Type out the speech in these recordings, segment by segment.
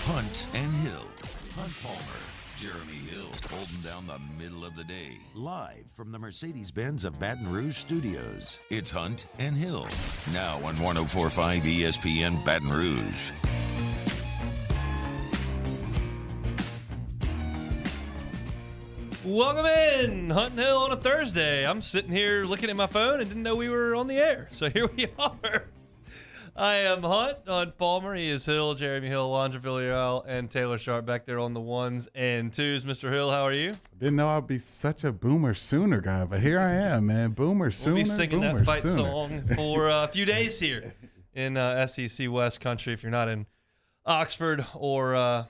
Hunt and Hill. Hunt Palmer, Jeremy Hill, holding down the middle of the day. Live from the Mercedes-Benz of Baton Rouge studios, it's Hunt and Hill. Now on 104.5 ESPN Baton Rouge. Welcome in, Hunt and Hill on a Thursday. I'm sitting here looking at my phone and didn't know we were on the air. So here we are. I am Hunt on Palmer. He is Hill, Jeremy Hill, Alondra Villarreal, and Taylor Sharp back there on the ones and twos. Mr. Hill, how are you? Didn't know I'd be such a Boomer Sooner guy, but here I am, man. Boomer Sooner. We'll be singing Boomer that fight Sooner. song for a few days here in SEC West Country. If you're not in Oxford or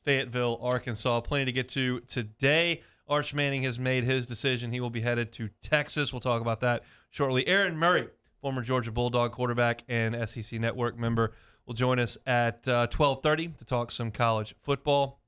Fayetteville, Arkansas, plenty to get to today. Arch Manning has made his decision. He will be headed to Texas. We'll talk about that shortly. Aaron Murray, former Georgia Bulldog quarterback and SEC Network member, will join us at 12:30 to talk some college football.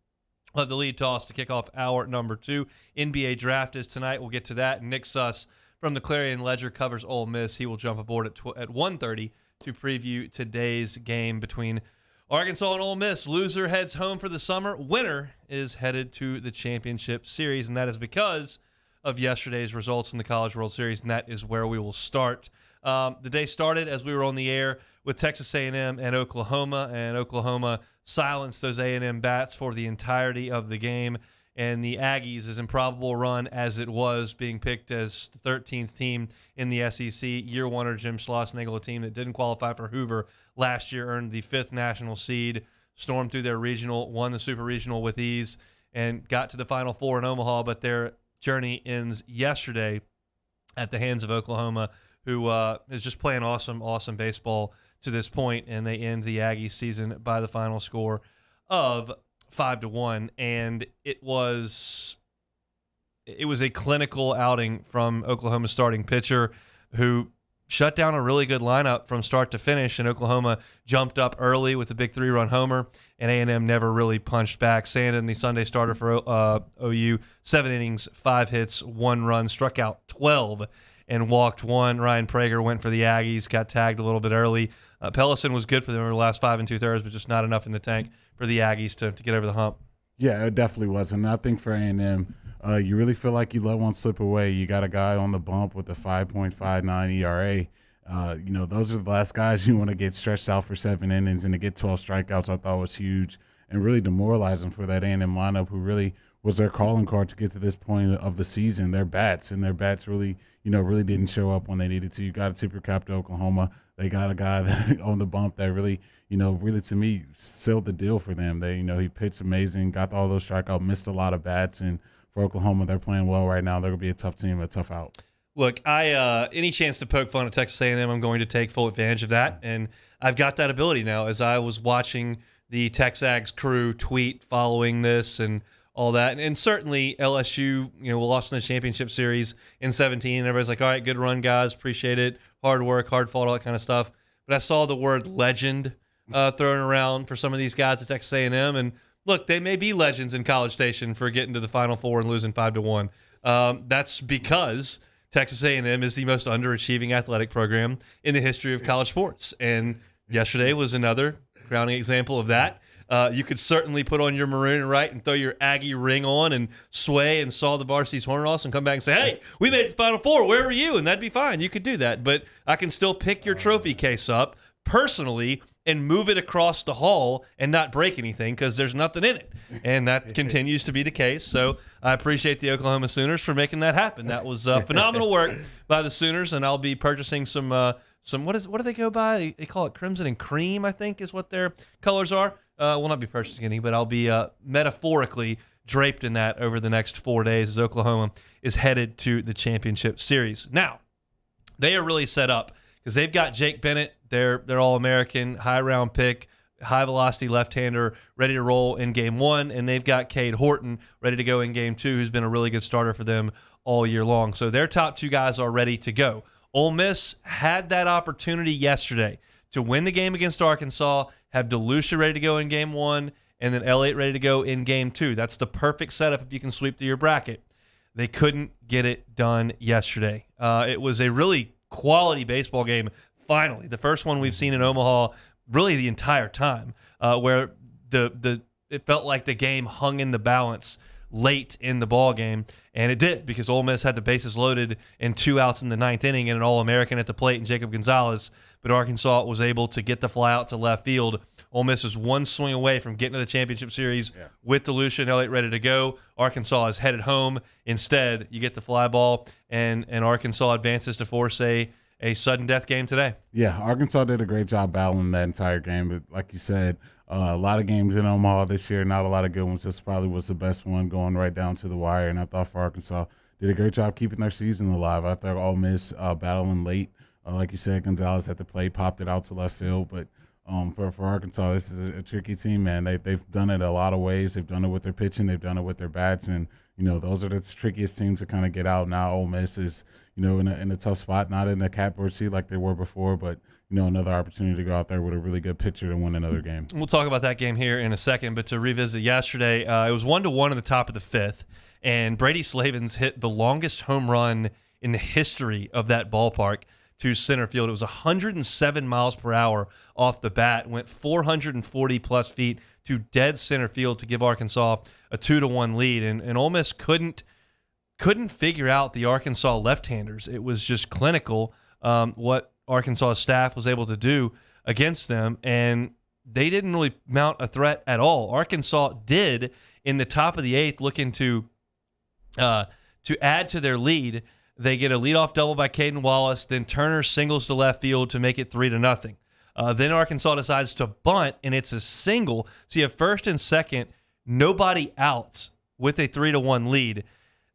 We'll have the lead toss to kick off hour number 2. NBA draft is tonight. We'll get to that. Nick Suss from the Clarion Ledger covers Ole Miss. He will jump aboard at 1:30 to preview today's game between Arkansas and Ole Miss. Loser heads home for the summer. Winner is headed to the championship series, and that is because of yesterday's results in the College World Series, and that is where we will start. The day started as we were on the air with Texas A&M and Oklahoma silenced those A&M bats for the entirety of the game. And the Aggies, as improbable run as it was, being picked as the 13th team in the SEC, year oneer Jim Schlossnagle, a team that didn't qualify for Hoover last year, earned the 5th national seed, stormed through their regional, won the super regional with ease, and got to the Final Four in Omaha. But their journey ends yesterday at the hands of Oklahoma, who is just playing awesome baseball to this point, and they end the Aggies season by the final score of 5-1, and it was a clinical outing from Oklahoma's starting pitcher, who shut down a really good lineup from start to finish, and Oklahoma jumped up early with a big 3-run homer, and A&M never really punched back. Sandin, the Sunday starter for OU, 7 innings, 5 hits, 1 run, struck out 12, and walked 1. Ryan Prager went for the Aggies, got tagged a little bit early. Pellison was good for them over the last 5 2/3, but just not enough in the tank for the Aggies to get over the hump. Yeah, it definitely wasn't. I think for A&M, you really feel like you let one slip away. You got a guy on the bump with a 5.59 ERA. Those are the last guys you want to get stretched out for 7 innings, and to get 12 strikeouts I thought was huge and really demoralizing for that A&M lineup, who really was their calling card to get to this point of the season. Their bats really didn't show up when they needed to. You got a tip your cap to Oklahoma. They got a guy that on the bump that really to me sealed the deal for them. He pitched amazing, got all those strikeouts, missed a lot of bats, and for Oklahoma, they're playing well right now. They're going to be a tough team, a tough out. Look, any chance to poke fun at Texas A&M, I'm going to take full advantage of that, and I've got that ability now. As I was watching the Texags crew tweet following this and all that, and certainly LSU, lost in the championship series in 2017, and everybody's like, all right, good run, guys, appreciate it, hard work, hard fought, all that kind of stuff. But I saw the word legend thrown around for some of these guys at Texas A&M, and look, they may be legends in College Station for getting to the Final Four and losing 5-1. That's because Texas A&M is the most underachieving athletic program in the history of college sports, and yesterday was another crowning example of that. You could certainly put on your maroon and white and throw your Aggie ring on and sway and saw the varsity's horn loss and come back and say, hey, we made it to the Final Four. Where were you? And that'd be fine. You could do that. But I can still pick your trophy case up personally and move it across the hall and not break anything because there's nothing in it. And that continues to be the case. So I appreciate the Oklahoma Sooners for making that happen. That was phenomenal work by the Sooners, and I'll be purchasing some what do they go by? They call it crimson and cream, I think, is what their colors are. Will not be purchasing any, but I'll be metaphorically draped in that over the next 4 days as Oklahoma is headed to the championship series. Now, they are really set up because they've got Jake Bennett, their All-American, high-round pick, high-velocity left-hander, ready to roll in Game 1, and they've got Cade Horton ready to go in Game 2, who's been a really good starter for them all year long. So their top 2 guys are ready to go. Ole Miss had that opportunity yesterday to win the game against Arkansas, have DeLucia ready to go in Game 1, and then Elliott ready to go in Game 2. That's the perfect setup if you can sweep through your bracket. They couldn't get it done yesterday. It was a really quality baseball game, finally. The first one we've seen in Omaha really the entire time, where it felt like the game hung in the balance late in the ball game, and it did, because Ole Miss had the bases loaded and 2 outs in the 9th inning and an All-American at the plate in Jacob Gonzalez, but Arkansas was able to get the fly out to left field. Ole Miss is one swing away from getting to the championship series with DeLucia and Elliott ready to go. Arkansas is headed home. Instead, you get the fly ball, and Arkansas advances to force a sudden death game today. Yeah, Arkansas did a great job battling that entire game. But like you said, a lot of games in Omaha this year, not a lot of good ones. This probably was the best one, going right down to the wire. And I thought for Arkansas, did a great job keeping their season alive. I thought Ole Miss battling late. Like you said, Gonzalez at the plate, popped it out to left field. But for Arkansas, this is a tricky team, man. They've done it a lot of ways. They've done it with their pitching. They've done it with their bats. And, those are the trickiest teams to kind of get out. Now Ole Miss is, in a tough spot, not in a catbird seat like they were before, but, another opportunity to go out there with a really good pitcher to win another game. We'll talk about that game here in a second, but to revisit yesterday, it was 1-1 in the top of the 5th, and Brady Slavens hit the longest home run in the history of that ballpark to center field. It was 107 miles per hour off the bat, went 440-plus feet to dead center field to give Arkansas a 2-1 lead, and Ole Miss couldn't figure out the Arkansas left-handers. It was just clinical what Arkansas staff was able to do against them, and they didn't really mount a threat at all. Arkansas did in the top of the 8th, looking to add to their lead. They get a leadoff double by Caden Wallace, then Turner singles to left field to make it 3-0. Then Arkansas decides to bunt, and it's a single. So you have first and second, nobody out with a 3-1 lead.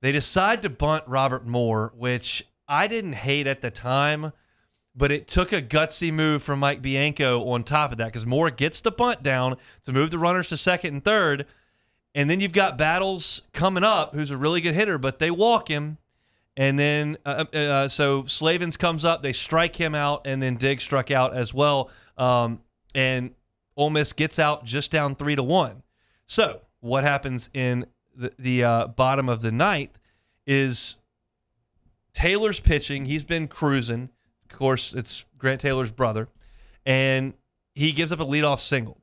They decide to bunt Robert Moore, which I didn't hate at the time, but it took a gutsy move from Mike Bianco on top of that, because Moore gets the bunt down to move the runners to second and third, and then you've got Battles coming up, who's a really good hitter, but they walk him, and then so Slavens comes up, they strike him out, and then Diggs struck out as well, and Ole Miss gets out just down 3-1. So what happens in the bottom of the 9th is Taylor's pitching. He's been cruising. Of course, it's Grant Taylor's brother, and he gives up a leadoff single.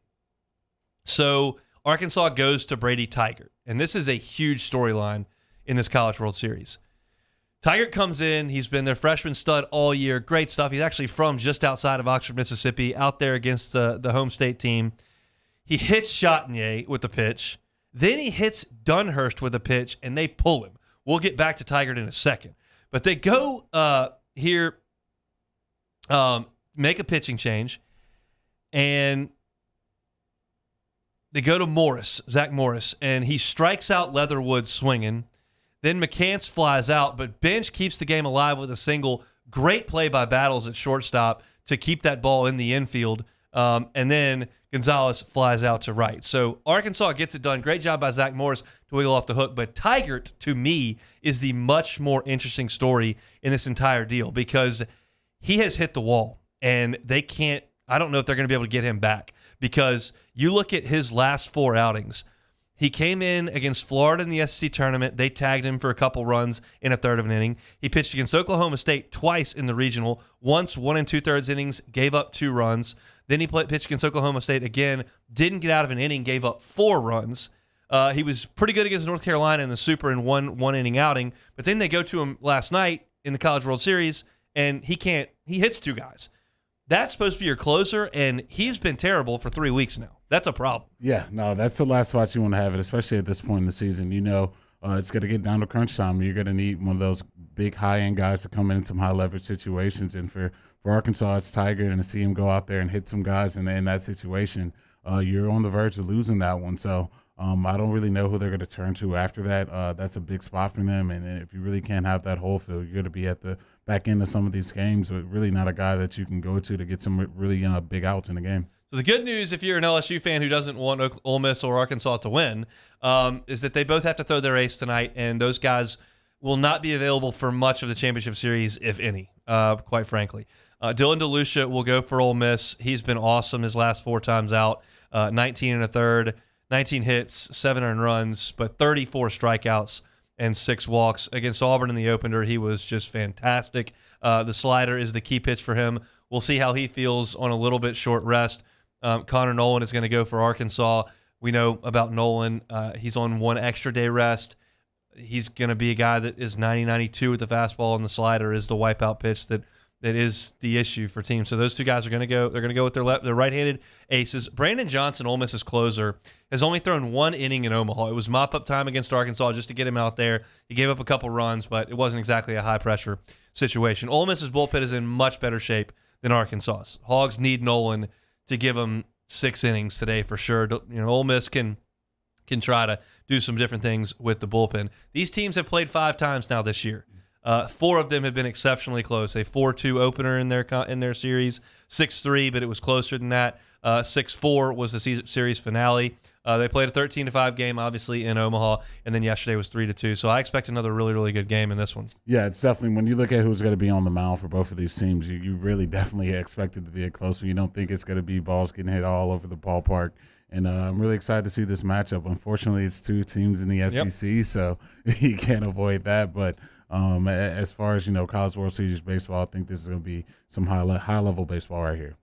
So Arkansas goes to Brady Tigert, and this is a huge storyline in this College World Series. Tigert comes in. He's been their freshman stud all year. Great stuff. He's actually from just outside of Oxford, Mississippi, out there against the home state team. He hits Chatagnier with the pitch. Then he hits Dunhurst with a pitch, and they pull him. We'll get back to Tigert in a second. But they go here, make a pitching change, and they go to Morris, Zach Morris, and he strikes out Leatherwood swinging. Then McCants flies out, but Bench keeps the game alive with a single. Great play by Battles at shortstop to keep that ball in the infield. And then Gonzalez flies out to right. So Arkansas gets it done. Great job by Zach Morris to wiggle off the hook. But Tigert, to me, is the much more interesting story in this entire deal, because he has hit the wall, and they can't – I don't know if they're going to be able to get him back, because you look at his last 4 outings. He came in against Florida in the SEC tournament. They tagged him for a couple runs in a third of an inning. He pitched against Oklahoma State twice in the regional, once 1 2/3 innings, gave up 2 runs. Then he pitched against Oklahoma State again, didn't get out of an inning, gave up 4 runs. He was pretty good against North Carolina in the Super in one inning outing, but then they go to him last night in the College World Series, and he hits 2 guys. That's supposed to be your closer, and he's been terrible for 3 weeks now. That's a problem. Yeah, no, that's the last spot you want to have it, especially at this point in the season. It's going to get down to crunch time. You're going to need one of those big high-end guys to come in some high-leverage situations. And for Arkansas, it's Tiger, and to see him go out there and hit some guys in that situation, you're on the verge of losing that one. So I don't really know who they're going to turn to after that. That's a big spot for them. And if you really can't have that whole field, you're going to be at the back end of some of these games with really not a guy that you can go to get some really big outs in the game. So the good news, if you're an LSU fan who doesn't want Ole Miss or Arkansas to win, is that they both have to throw their ace tonight, and those guys will not be available for much of the championship series, if any, quite frankly. Dylan DeLucia will go for Ole Miss. He's been awesome his last 4 times out, 19 1/3, 19 hits, 7 earned runs, but 34 strikeouts and 6 walks. Against Auburn in the opener, he was just fantastic. The slider is the key pitch for him. We'll see how he feels on a little bit short rest. Connor Nolan is going to go for Arkansas. We know about Nolan. He's on one extra day rest. He's going to be a guy that is 90-92 with the fastball, and the slider is the wipeout pitch that is the issue for teams. So those two guys are going to go. They're going to go with their right-handed aces. Brandon Johnson, Ole Miss's closer, has only thrown one inning in Omaha. It was mop-up time against Arkansas just to get him out there. He gave up a couple runs, but it wasn't exactly a high-pressure situation. Ole Miss's bullpen is in much better shape than Arkansas's. Hogs need Nolan to give them 6 innings today for sure. Ole Miss can try to do some different things with the bullpen. These teams have played 5 times now this year. 4 of them have been exceptionally close. A 4-2 opener in their series, 6-3, but it was closer than that. 6-4 was the series finale. They played a 13-5 game, obviously, in Omaha, and then yesterday was 3-2. So I expect another really, really good game in this one. Yeah, it's definitely, when you look at who's going to be on the mound for both of these teams, you really definitely expect it to be a close one. You don't think it's going to be balls getting hit all over the ballpark. And I'm really excited to see this matchup. Unfortunately, it's 2 teams in the SEC, so you can't avoid that. But as far as, College World Series baseball, I think this is going to be some high-level baseball right here.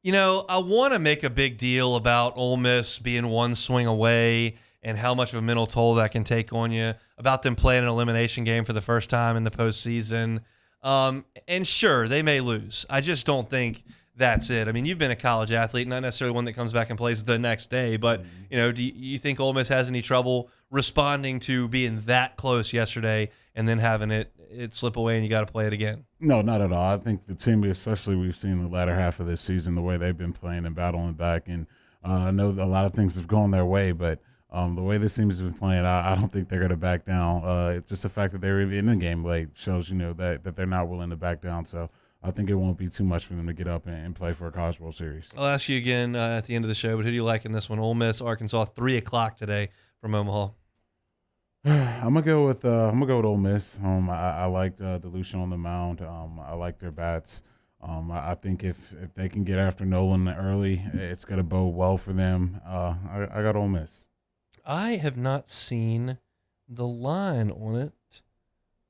I want to make a big deal about Ole Miss being one swing away and how much of a mental toll that can take on you, about them playing an elimination game for the first time in the postseason. And sure, they may lose. I just don't think that's it. I mean, you've been a college athlete, not necessarily one that comes back and plays the next day, but, do you think Ole Miss has any trouble responding to being that close yesterday and then having it slip away and you got to play it again? No, not at all. I think the team, especially we've seen the latter half of this season, the way they've been playing and battling back, and I know a lot of things have gone their way, but the way this team has been playing, I don't think they're going to back down. It's just the fact that they're in the game late shows, that they're not willing to back down. So I think it won't be too much for them to get up and play for a College World Series. I'll ask you again at the end of the show, but who do you like in this one? Ole Miss, Arkansas, 3 o'clock today from Omaha. I'm gonna go with Ole Miss. I like Delusion on the mound. I like their bats. I think if they can get after Nolan early, it's gonna bode well for them. I got Ole Miss. I have not seen the line on it.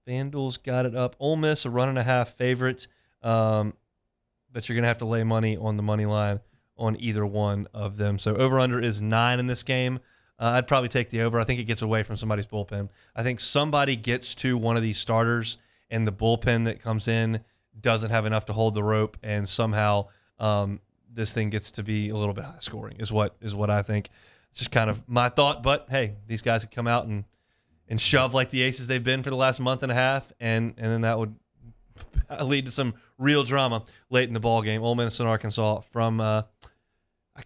FanDuel's got it up. Ole Miss, a 1.5 favorite. But you're going to have to lay money on the money line on either one of them. So over-under is 9 in this game. I'd probably take the over. I think it gets away from somebody's bullpen. I think somebody gets to one of these starters, and the bullpen that comes in doesn't have enough to hold the rope, and somehow this thing gets to be a little bit high scoring is what I think. It's just kind of my thought. But, hey, these guys could come out and shove like the aces they've been for the last month and a half, and then that would lead to some real drama late in the ball game. Ole Miss and Arkansas from I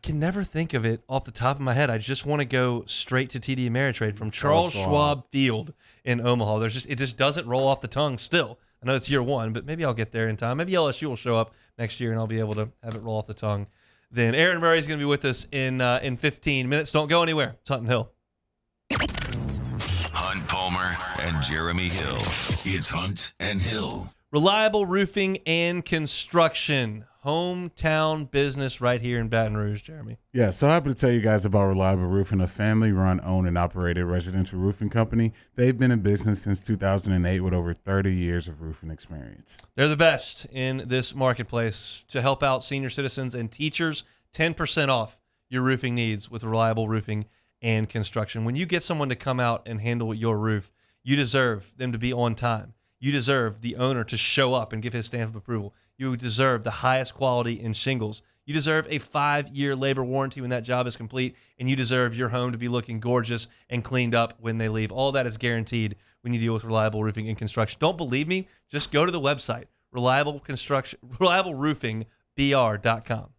can never think of it off the top of my head. I just want to go straight to TD Ameritrade from Charles Schwab Field in Omaha. It just doesn't roll off the tongue still. I know it's year 1, but maybe I'll get there in time. Maybe LSU will show up next year and I'll be able to have it roll off the tongue. Then Aaron Murray is going to be with us in 15 minutes. Don't go anywhere. It's Hunt and Hill. Hunt Palmer and Jeremy Hill. It's Hunt and Hill. Reliable Roofing and Construction, hometown business right here in Baton Rouge, Jeremy. Yeah, so happy to tell you guys about Reliable Roofing, a family-run, owned, and operated residential roofing company. They've been in business since 2008 with over 30 years of roofing experience. They're the best in this marketplace to help out senior citizens and teachers. 10% off your roofing needs with Reliable Roofing and Construction. When you get someone to come out and handle your roof, you deserve them to be on time. You deserve the owner to show up and give his stamp of approval. You deserve the highest quality in shingles. You deserve a 5-year labor warranty when that job is complete, and you deserve your home to be looking gorgeous and cleaned up when they leave. All that is guaranteed when you deal with Reliable Roofing and Construction. Don't believe me? Just go to the website, ReliableRoofingBR.com.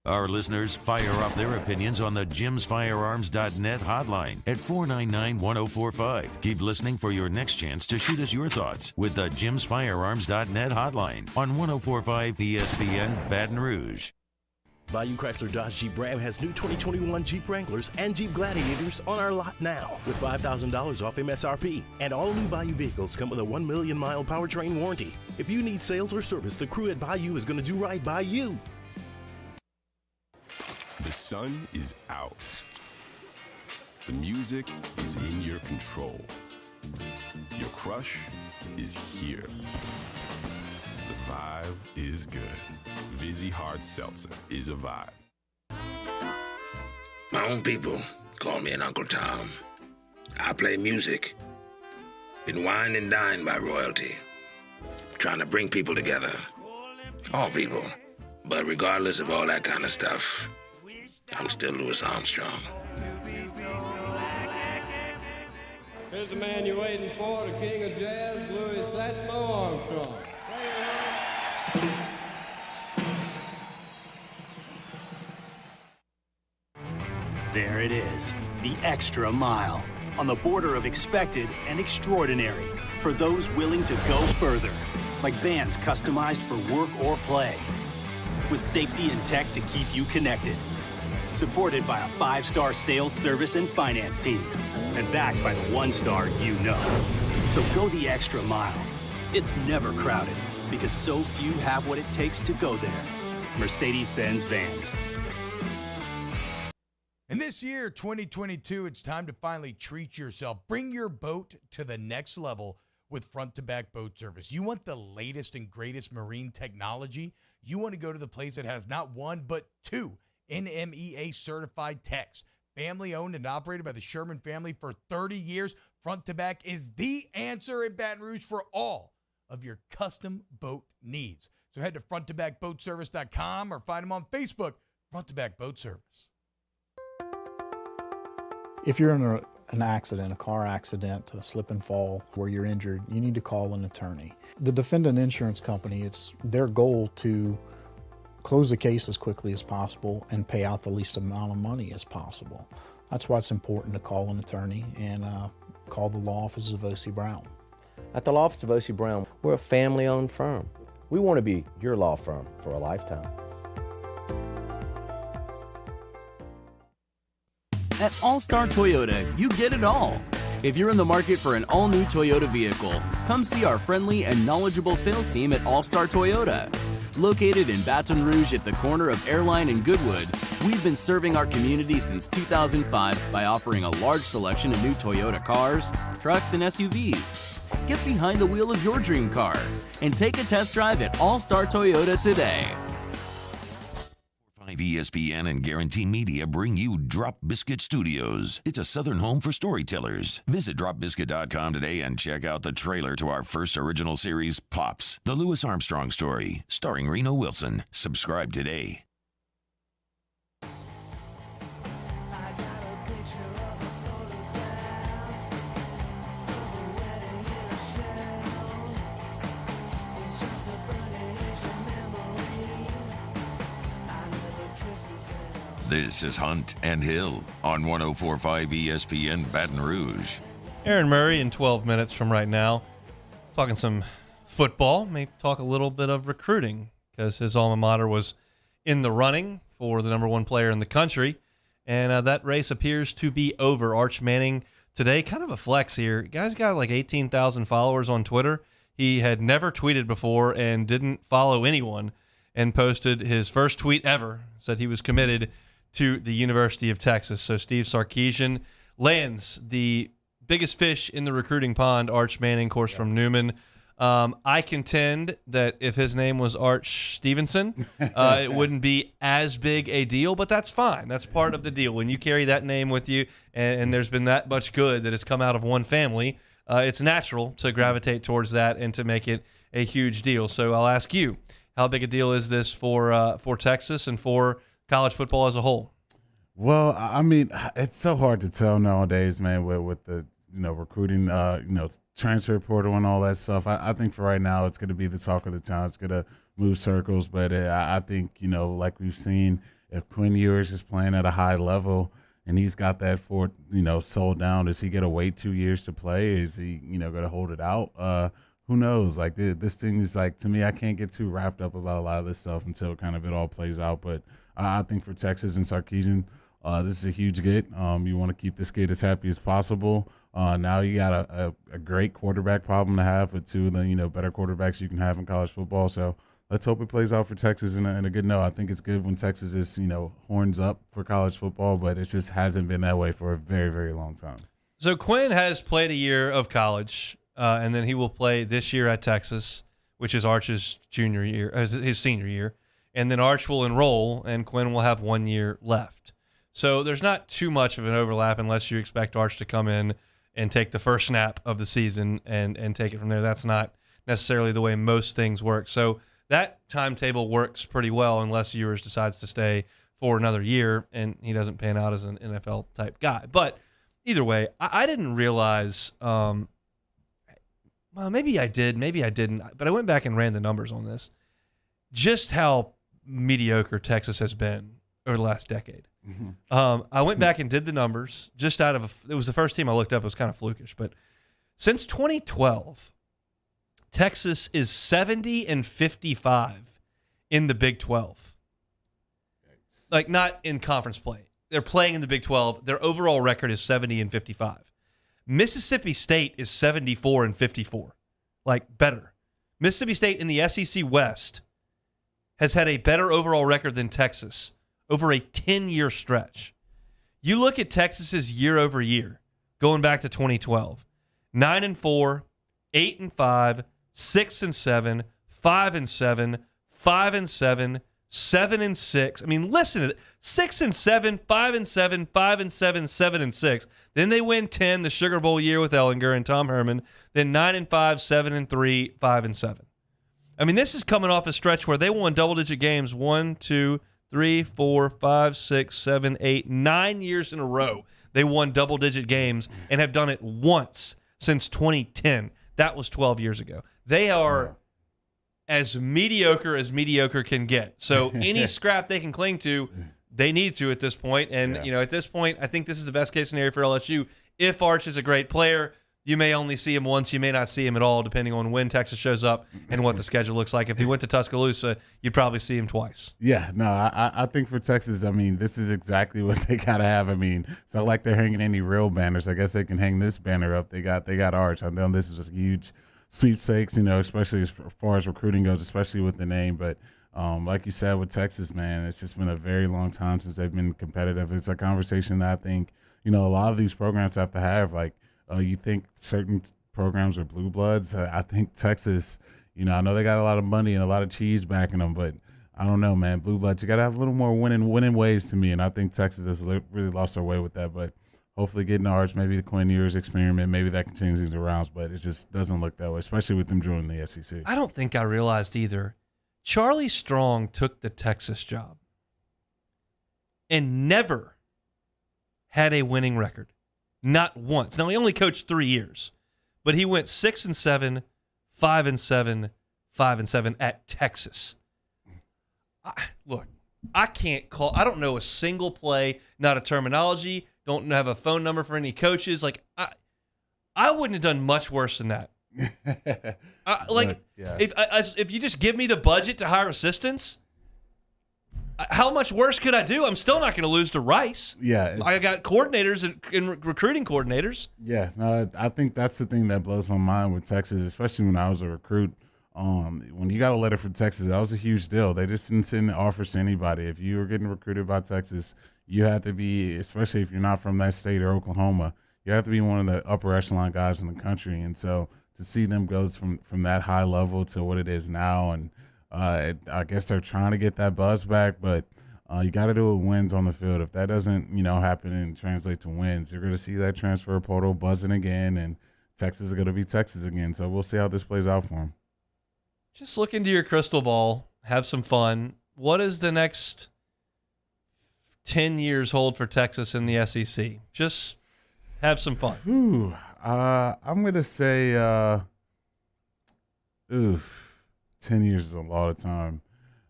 Our listeners fire off their opinions on the JimsFirearms.net hotline at 499-1045. Keep listening for your next chance to shoot us your thoughts with the JimsFirearms.net hotline on 1045 ESPN Baton Rouge. Bayou Chrysler Dodge Jeep Ram has new 2021 Jeep Wranglers and Jeep Gladiators on our lot now with $5,000 off MSRP. And all new Bayou vehicles come with a 1 million mile powertrain warranty. If you need sales or service, the crew at Bayou is going to do right by you. The sun is out. The music is in your control. Your crush is here. The vibe is good. Vizzy Hard Seltzer is a vibe. My own people call me an Uncle Tom. I play music. Been wined and dined by royalty. Trying to bring people together. All people. But regardless of all that kind of stuff, I'm still Louis Armstrong. Here's the man you're waiting for, the king of jazz, Louis Satchmo Armstrong. There it is, the extra mile, on the border of expected and extraordinary for those willing to go further, like vans customized for work or play, with safety and tech to keep you connected, supported by a 5-star sales, service, and finance team, and backed by the 1-star you know. So go the extra mile. It's never crowded, because so few have what it takes to go there. Mercedes-Benz Vans. And this year, 2022, it's time to finally treat yourself. Bring your boat to the next level with front-to-back boat service. You want the latest and greatest marine technology? You want to go to the place that has not one, but 2 NMEA-certified techs. Family-owned and operated by the Sherman family for 30 years, front-to-back is the answer in Baton Rouge for all of your custom boat needs. So head to fronttobackboatservice.com or find them on Facebook, Front to Back Boat Service. If you're in an accident, a car accident, a slip and fall where you're injured, you need to call an attorney. The defendant insurance company, it's their goal to close the case as quickly as possible and pay out the least amount of money as possible. That's why it's important to call an attorney and call the law offices of O.C. Brown. At the law office of O.C. Brown, we're a family-owned firm. We want to be your law firm for a lifetime. At All-Star Toyota, you get it all. If you're in the market for an all-new Toyota vehicle, come see our friendly and knowledgeable sales team at All-Star Toyota. Located in Baton Rouge at the corner of Airline and Goodwood, we've been serving our community since 2005 by offering a large selection of new Toyota cars, trucks, and SUVs. Get behind the wheel of your dream car and take a test drive at All-Star Toyota today. ESPN and Guarantee Media bring you Drop Biscuit Studios. It's a southern home for storytellers. Visit dropbiscuit.com today and check out the trailer to our first original series, Pops, the Louis Armstrong story, starring Reno Wilson. Subscribe today. This is Hunt and Hill on 104.5 ESPN Baton Rouge. Aaron Murray in 12 minutes from right now, talking some football, maybe talk a little bit of recruiting because his alma mater was in the running for the number 1 player in the country, and that race appears to be over. Arch Manning today, kind of a flex here. Guy's got like 18,000 followers on Twitter. He had never tweeted before and didn't follow anyone and posted his first tweet ever, said he was committed to the University of Texas. So Steve Sarkisian lands the biggest fish in the recruiting pond, Arch Manning, of course, from Newman. I contend that if his name was Arch Stevenson, it wouldn't be as big a deal, but that's fine. That's part of the deal. When you carry that name with you and there's been that much good that has come out of one family, it's natural to gravitate towards that and to make it a huge deal. So I'll ask you, how big a deal is this for Texas and for college football as a whole? Well, I mean, it's so hard to tell nowadays, man, with the recruiting, transfer portal and all that stuff. I think for right now, it's going to be the talk of the town. It's going to move circles, but I think like we've seen, if Quinn Ewers is playing at a high level and he's got that sold down, does he get to wait 2 years to play? Is he going to hold it out? Who knows? Like this thing is like, to me, I can't get too wrapped up about a lot of this stuff until kind of it all plays out. But I think for Texas and Sarkisian, this is a huge get. You want to keep this kid as happy as possible. Now you got a great quarterback problem to have with 2 of the better quarterbacks you can have in college football. So let's hope it plays out for Texas in a good note. I think it's good when Texas is horns up for college football, but it just hasn't been that way for a very, very long time. So Quinn has played a year of college. And then he will play this year at Texas, which is Arch's junior year, his senior year. And then Arch will enroll, and Quinn will have 1 year left. So there's not too much of an overlap unless you expect Arch to come in and take the first snap of the season and take it from there. That's not necessarily the way most things work. So that timetable works pretty well unless Ewers decides to stay for another year and he doesn't pan out as an NFL-type guy. But either way, I didn't realize well, maybe I did, maybe I didn't, but I went back and ran the numbers on this, just how mediocre Texas has been over the last decade. Mm-hmm. I went back and did the numbers just out of it was the first team I looked up. It was kind of flukish, but since 2012, Texas is 70-55 in the Big 12. Like, not in conference play. They're playing in the Big 12. Their overall record is 70-55. Mississippi State is 74-54. Like, better. Mississippi State in the SEC West has had a better overall record than Texas over a 10-year stretch. You look at Texas's year over year, going back to 2012, 9-4, 8-5, 6-7, 5-7, 5-7, 7-6. I mean, listen to it. 6-7, 5-7, 5-7, 7-6. Then they win 10, the Sugar Bowl year with Ellinger and Tom Herman. Then 9-5, 7-3, 5-7. I mean, this is coming off a stretch where they won double-digit games 1, 2, 3, 4, 5, 6, 7, 8, 9 years in a row. They won double-digit games and have done it once since 2010. That was 12 years ago. They are as mediocre can get. So any scrap they can cling to, they need to at this point. And, at this point, I think this is the best case scenario for LSU. If Arch is a great player, you may only see him once. You may not see him at all, depending on when Texas shows up and what the schedule looks like. If he went to Tuscaloosa, you'd probably see him twice. Yeah, no, I think for Texas, I mean, this is exactly what they got to have. I mean, it's not like they're hanging any real banners. I guess they can hang this banner up. They got Arch. I know this is just a huge sweepstakes, especially as far as recruiting goes, especially with the name. But like you said with Texas, man, it's just been a very long time since they've been competitive. It's a conversation that I think, a lot of these programs have to have. Like, you think certain programs are blue bloods. I think Texas, I know they got a lot of money and a lot of cheese backing them, but I don't know, man. Blue bloods, you got to have a little more winning ways to me, and I think Texas has really lost their way with that. But hopefully getting Arch, maybe the Quinn Ewers experiment, maybe that can change things around, but it just doesn't look that way, especially with them joining the SEC. I don't think I realized either. Charlie Strong took the Texas job and never had a winning record. Not once. Now, he only coached 3 years, but he went 6-7, 5-7, 5-7 at Texas. Look, I don't know a single play, not a terminology, don't have a phone number for any coaches. Like, I wouldn't have done much worse than that. If you just give me the budget to hire assistants, how much worse could I do? I'm still not going to lose to Rice. Yeah, I got coordinators and recruiting coordinators. Yeah, no, I think that's the thing that blows my mind with Texas, especially when I was a recruit. When you got a letter from Texas, that was a huge deal. They just didn't send offers to anybody. If you were getting recruited by Texas, you had to be, especially if you're not from that state or Oklahoma, you have to be one of the upper echelon guys in the country. And so to see them go from that high level to what it is now, and I guess they're trying to get that buzz back, but you got to do it with wins on the field. If that doesn't, happen and translate to wins, you're going to see that transfer portal buzzing again, and Texas is going to be Texas again. So we'll see how this plays out for them. Just look into your crystal ball, have some fun. What does the next 10 years hold for Texas in the SEC? Just have some fun. I'm going to say 10 years is a lot of time.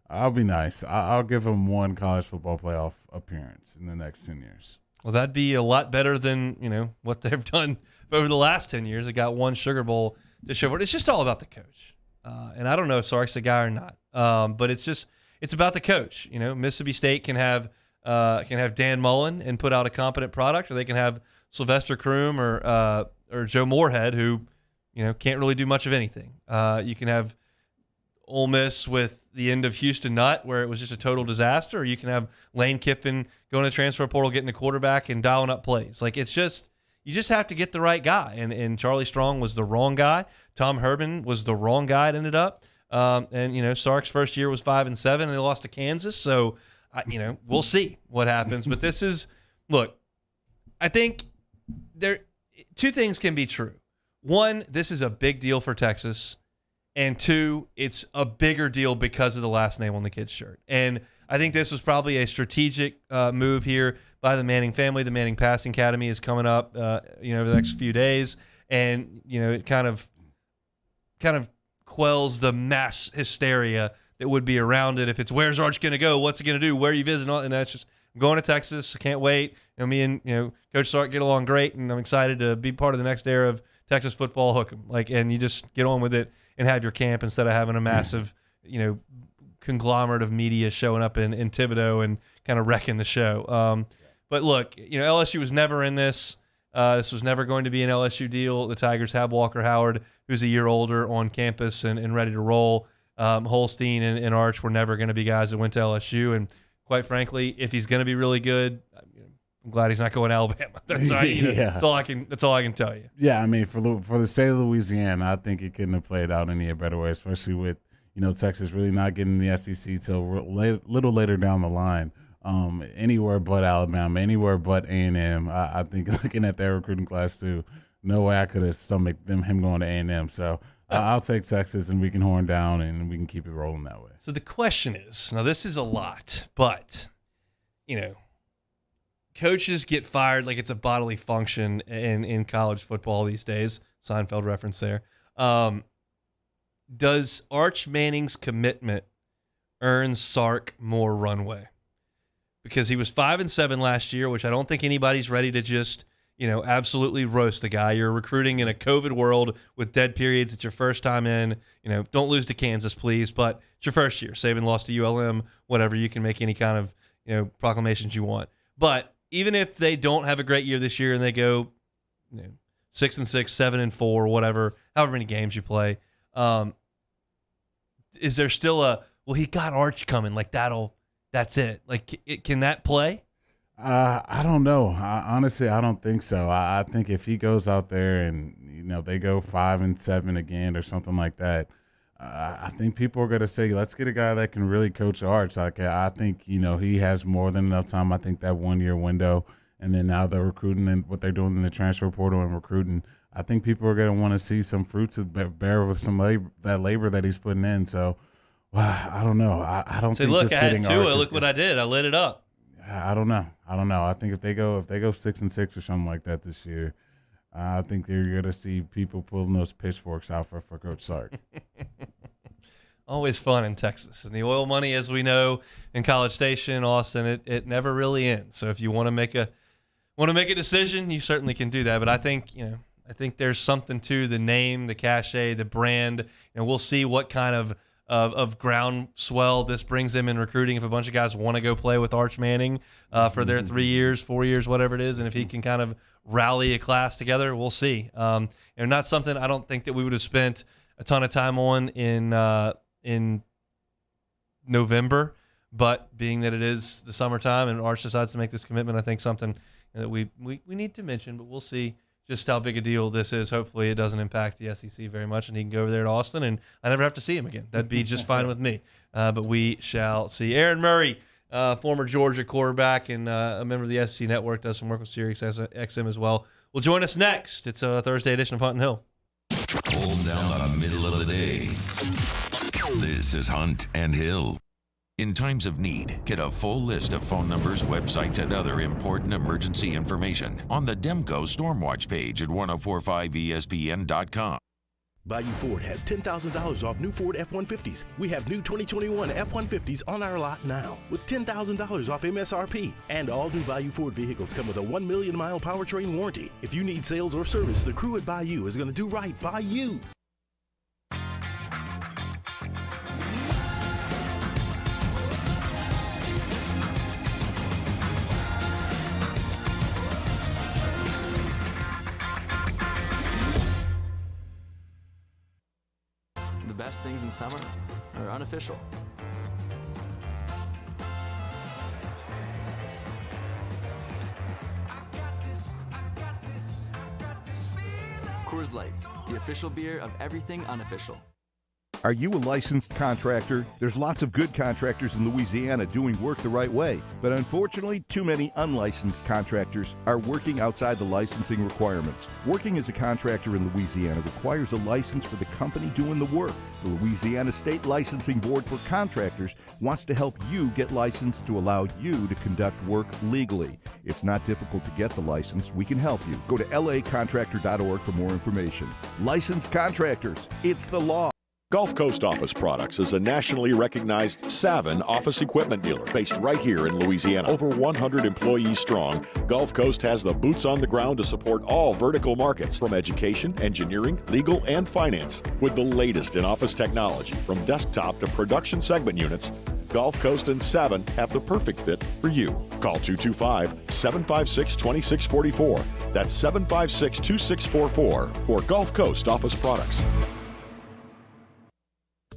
I'll be nice. I'll give them one college football playoff appearance in the next 10 years. Well, that'd be a lot better than, what they've done over the last 10 years. They got one Sugar Bowl to show for it. It's just all about the coach. And I don't know if Sark's the guy or not. But it's about the coach. Mississippi State can have Dan Mullen and put out a competent product, or they can have Sylvester Croom or Joe Moorhead, who, can't really do much of anything. You can have Ole Miss with the end of Houston Nutt, where it was just a total disaster, or you can have Lane Kiffin going to transfer portal, getting a quarterback and dialing up plays. Like, it's just, you just have to get the right guy. And Charlie Strong was the wrong guy. Tom Herman was the wrong guy. It ended up. Sark's first year was 5-7, and they lost to Kansas. So, we'll see what happens. But this is look, I think two things can be true. One, this is a big deal for Texas. And two, it's a bigger deal because of the last name on the kid's shirt. And I think this was probably a strategic move here by the Manning family. The Manning Passing Academy is coming up, over the next few days, and it kind of quells the mass hysteria that would be around it. If it's where's Arch going to go, what's he going to do, where are you visiting, and that's just I'm going to Texas. I can't wait. Me and Coach Sark get along great, and I'm excited to be part of the next era of Texas football. Hook 'em, and you just get on with it and have your camp instead of having a massive, conglomerate of media showing up in Thibodaux and kind of wrecking the show. But look, LSU was never in this. This was never going to be an LSU deal. The Tigers have Walker Howard, who's a year older, on campus and ready to roll. Holstein and Arch were never going to be guys that went to LSU. And quite frankly, if he's going to be really good, I'm glad he's not going to Alabama. That's all I can tell you. Yeah, I mean, for the state of Louisiana, I think it couldn't have played out any better way, especially with Texas really not getting the SEC till little later down the line. Anywhere but Alabama, anywhere but A&M. I think looking at their recruiting class too, no way I could have stomached him going to A&M. So I'll take Texas, and we can horn down and we can keep it rolling that way. So the question is, now this is a lot, but coaches get fired like it's a bodily function in college football these days. Seinfeld reference there. Does Arch Manning's commitment earn Sark more runway? Because he was 5-7 last year, which I don't think anybody's ready to just, absolutely roast the guy. You're recruiting in a COVID world with dead periods. It's your first time in. Don't lose to Kansas, please. But it's your first year. Saban lost to ULM, whatever. You can make any kind of, proclamations you want. But even if they don't have a great year this year and they go 6-6, 7-4, whatever, however many games you play, is there still he got Arch coming, that's it. Can that play? I don't know. Honestly, I don't think so. I think if he goes out there and, they go 5-7 again or something like that, I think people are going to say, let's get a guy that can really coach Arch. I think, he has more than enough time. I think that 1-year window, and then now they're recruiting and what they're doing in the transfer portal and recruiting, I think people are going to want to see some fruits of bear with some labor that he's putting in. So, I don't know. I don't think look, just I had getting Tua. Arch Look what I did. I lit it up. I don't know. I think if they go 6-6 or something like that this year, I think they're going to see people pulling those pitchforks out for Coach Sark. Always fun in Texas. And the oil money, as we know, in College Station, Austin, it never really ends. So if you want to make a decision, you certainly can do that. But I think, I think there's something to the name, the cachet, the brand, and we'll see what kind of groundswell this brings them in recruiting. If a bunch of guys want to go play with Arch Manning for their 3 years, 4 years, whatever it is, and if he can kind of rally a class together, we'll see. Not something I don't think that we would have spent a ton of time on in November, but being that it is the summertime and Arch decides to make this commitment, I think something that we need to mention, but we'll see just how big a deal this is. Hopefully it doesn't impact the SEC very much, and he can go over there to Austin, and I never have to see him again. That'd be just fine with me. But we shall see. Aaron Murray, former Georgia quarterback and a member of the SEC Network, does some work with Sirius XM as well, will join us next. It's a Thursday edition of Hunt and Hill. Hold down the middle of the day. This is Hunt and Hill. In times of need, get a full list of phone numbers, websites, and other important emergency information on the Demco Stormwatch page at 1045ESPN.com. Bayou Ford has $10,000 off new Ford F-150s. We have new 2021 F-150s on our lot now with $10,000 off MSRP. And all new Bayou Ford vehicles come with a 1 million mile powertrain warranty. If you need sales or service, the crew at Bayou is going to do right by you. The best things in summer are unofficial. Coors Light, the official beer of everything unofficial. Are you a licensed contractor? There's lots of good contractors in Louisiana doing work the right way, but unfortunately, too many unlicensed contractors are working outside the licensing requirements. Working as a contractor in Louisiana requires a license for the company doing the work. The Louisiana State Licensing Board for Contractors wants to help you get licensed to allow you to conduct work legally. It's not difficult to get the license. We can help you. Go to lacontractor.org for more information. Licensed contractors, it's the law. Gulf Coast Office Products is a nationally recognized Savin office equipment dealer based right here in Louisiana. Over 100 employees strong, Gulf Coast has the boots on the ground to support all vertical markets, from education, engineering, legal, and finance. With the latest in office technology, from desktop to production segment units, Gulf Coast and Savin have the perfect fit for you. Call 225-756-2644. That's 756-2644 for Gulf Coast Office Products.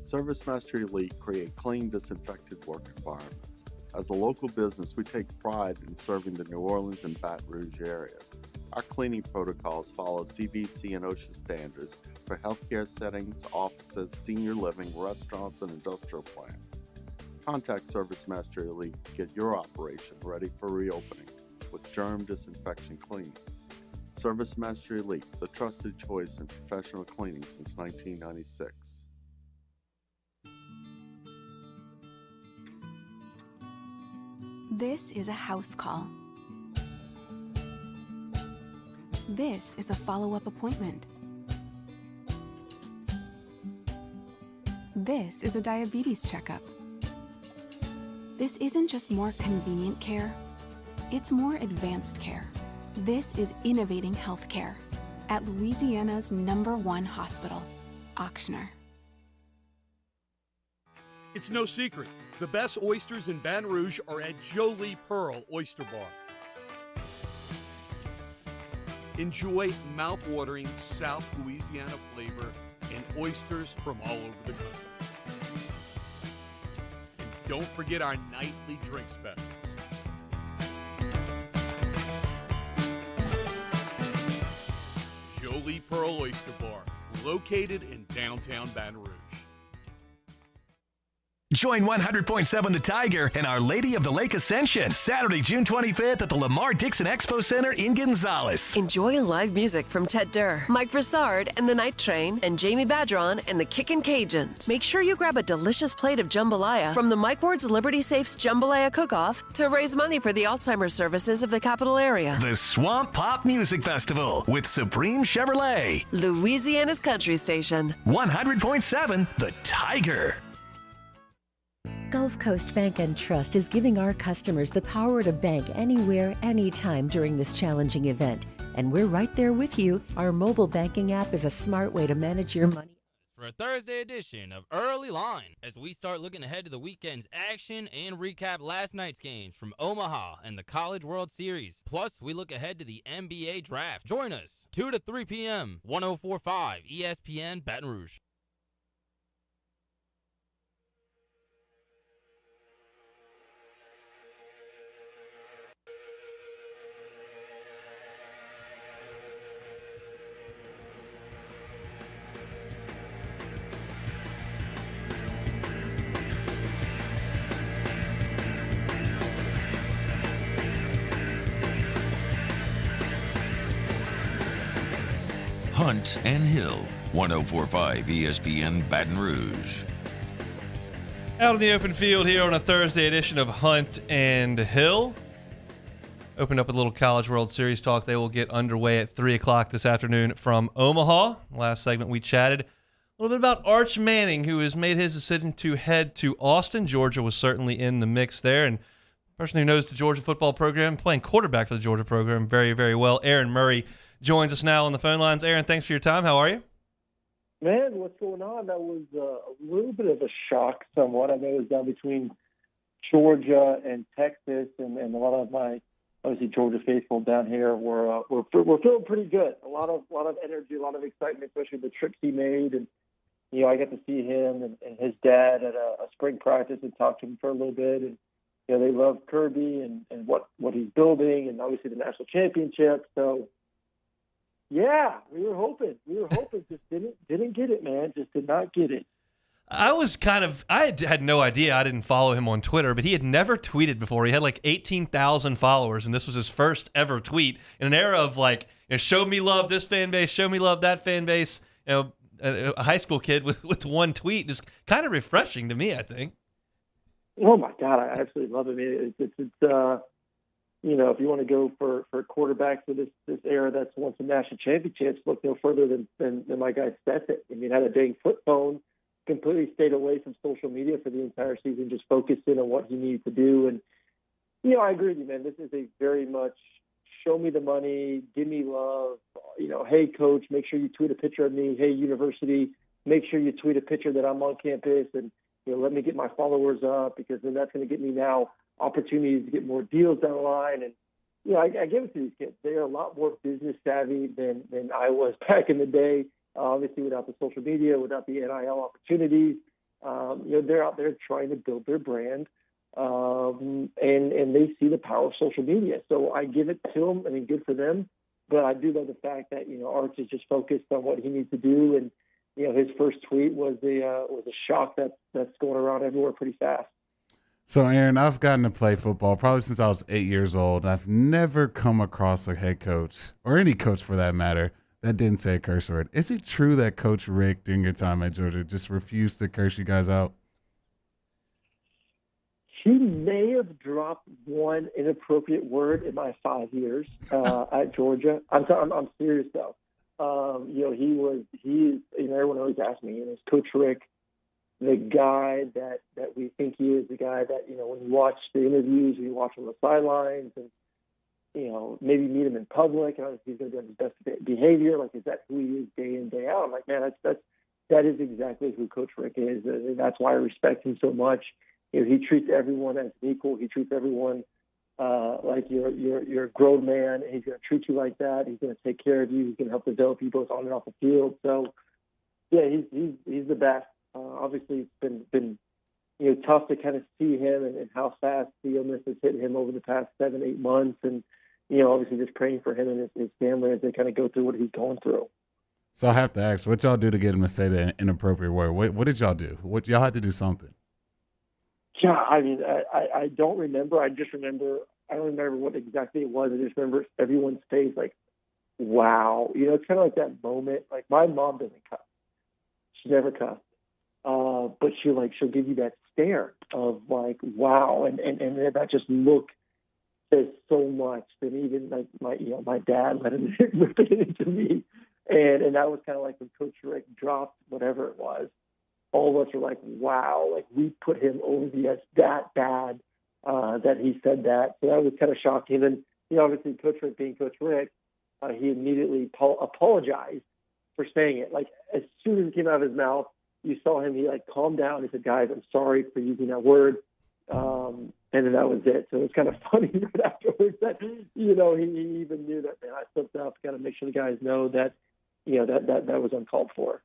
ServiceMaster Elite create clean, disinfected work environments. As a local business, we take pride in serving the New Orleans and Baton Rouge areas. Our cleaning protocols follow CDC and OSHA standards for healthcare settings, offices, senior living, restaurants, and industrial plants. Contact ServiceMaster Elite to get your operation ready for reopening with germ disinfection cleaning. ServiceMaster Elite, the trusted choice in professional cleaning since 1996. This is a house call. This is a follow-up appointment. This is a diabetes checkup. This isn't just more convenient care, it's more advanced care. This is innovating healthcare at Louisiana's #1 hospital, Ochsner. It's no secret, the best oysters in Baton Rouge are at Jolie Pearl Oyster Bar. Enjoy mouth-watering South Louisiana flavor and oysters from all over the country. And don't forget our nightly drink specials. Jolie Pearl Oyster Bar, located in downtown Baton Rouge. Join 100.7 The Tiger and Our Lady of the Lake Ascension, Saturday, June 25th at the Lamar Dixon Expo Center in Gonzales. Enjoy live music from Ted Durr, Mike Broussard and the Night Train, and Jamie Badron and the Kickin' Cajuns. Make sure you grab a delicious plate of jambalaya from the Mike Ward's Liberty Safes Jambalaya Cook-Off to raise money for the Alzheimer's services of the capital area. The Swamp Pop Music Festival with Supreme Chevrolet. Louisiana's country station. 100.7 The Tiger. Gulf Coast Bank and Trust is giving our customers the power to bank anywhere, anytime during this challenging event. And we're right there with you. Our mobile banking app is a smart way to manage your money. For a Thursday edition of Early Line, as we start looking ahead to the weekend's action and recap last night's games from Omaha and the College World Series. Plus, we look ahead to the NBA Draft. Join us 2 to 3 p.m., 104.5 ESPN Baton Rouge. Hunt and Hill, 104.5 ESPN Baton Rouge. Out in the open field here on a Thursday edition of Hunt and Hill. Opened up with a little College World Series talk. They will get underway at 3 o'clock this afternoon from Omaha. Last segment we chatted a little bit about Arch Manning, who has made his decision to head to Austin. Georgia was certainly in the mix there. And the person who knows the Georgia football program, playing quarterback for the Georgia program very, very well, Aaron Murray, joins us now on the phone lines. Aaron, thanks for your time. How are you? Man, what's going on? That was a little bit of a shock somewhat. I know it was down between Georgia and Texas, and a lot of my, obviously, Georgia faithful down here we're feeling pretty good. A lot of energy, a lot of excitement, especially the trips he made. And, you know, I got to see him and his dad at a spring practice and talk to him for a little bit. And, you know, they love Kirby and what he's building, and obviously the national championship. So, yeah, we were hoping. Just didn't get it, man. Just did not get it. I had no idea. I didn't follow him on Twitter, but he had never tweeted before. He had like 18,000 followers, and this was his first ever tweet in an era of like, show me love this fan base, show me love that fan base. A high school kid with one tweet is kind of refreshing to me, I think. Oh my God, I absolutely love it. It's if you want to go for quarterbacks of this era that's won some national championships, look no further than my guy Stetson. I mean, had a dang foot phone, completely stayed away from social media for the entire season, just focused in on what he needed to do. And, I agree with you, man. This is a very much show me the money, give me love, hey, coach, make sure you tweet a picture of me. Hey, university, make sure you tweet a picture that I'm on campus and, let me get my followers up because then that's going to get me now opportunities to get more deals down the line. And, I give it to these kids. They are a lot more business savvy than I was back in the day. Obviously, without the social media, without the NIL opportunities, they're out there trying to build their brand, and they see the power of social media. So I give it to them. I mean, good for them. But I do love the fact that Arch is just focused on what he needs to do, and his first tweet was a shock that's going around everywhere pretty fast. So, Aaron, I've gotten to play football probably since I was 8 years old. I've never come across a head coach, or any coach for that matter, that didn't say a curse word. Is it true that Coach Rick, during your time at Georgia, just refused to curse you guys out? He may have dropped one inappropriate word in my 5 years at Georgia. I'm serious though. Everyone always asks me, is Coach Rick the guy that we think he is, the guy that, when you watch the interviews, when you watch him on the sidelines and, maybe meet him in public, and he's going to be on his best behavior. Like, is that who he is day in, day out? I'm like, man, that is exactly who Coach Rick is. And that's why I respect him so much. He treats everyone as equal. He treats everyone like you're a grown man. He's going to treat you like that. He's going to take care of you. He's going to help develop you both on and off the field. So, yeah, he's the best. Obviously, it's been tough to kind of see him and how fast the illness has hit him over the past 7-8 months, and obviously just praying for him and his family as they kind of go through what he's going through. So I have to ask, what y'all do to get him to say the inappropriate word? What did y'all do? Y'all had to do something. Yeah, I mean, I don't remember. I don't remember what exactly it was. I just remember everyone's face, like, wow. It's kind of like that moment. Like, my mom doesn't cuss. She never cussed. But she'll give you that stare of like, wow. And that just look says so much that even like my dad let him rip it into me. And that was kind of like when Coach Rick dropped whatever it was. All of us were like, wow, like we put him over the edge that bad that he said that. So that was kind of shocking. And obviously Coach Rick being Coach Rick, he immediately apologized for saying it. Like as soon as it came out of his mouth, you saw him, he like calmed down. He said, guys, I'm sorry for using that word. And then that was it. So it was kind of funny right afterwards that, he even knew that, man, I slipped up, got to make sure the guys know that, that was uncalled for.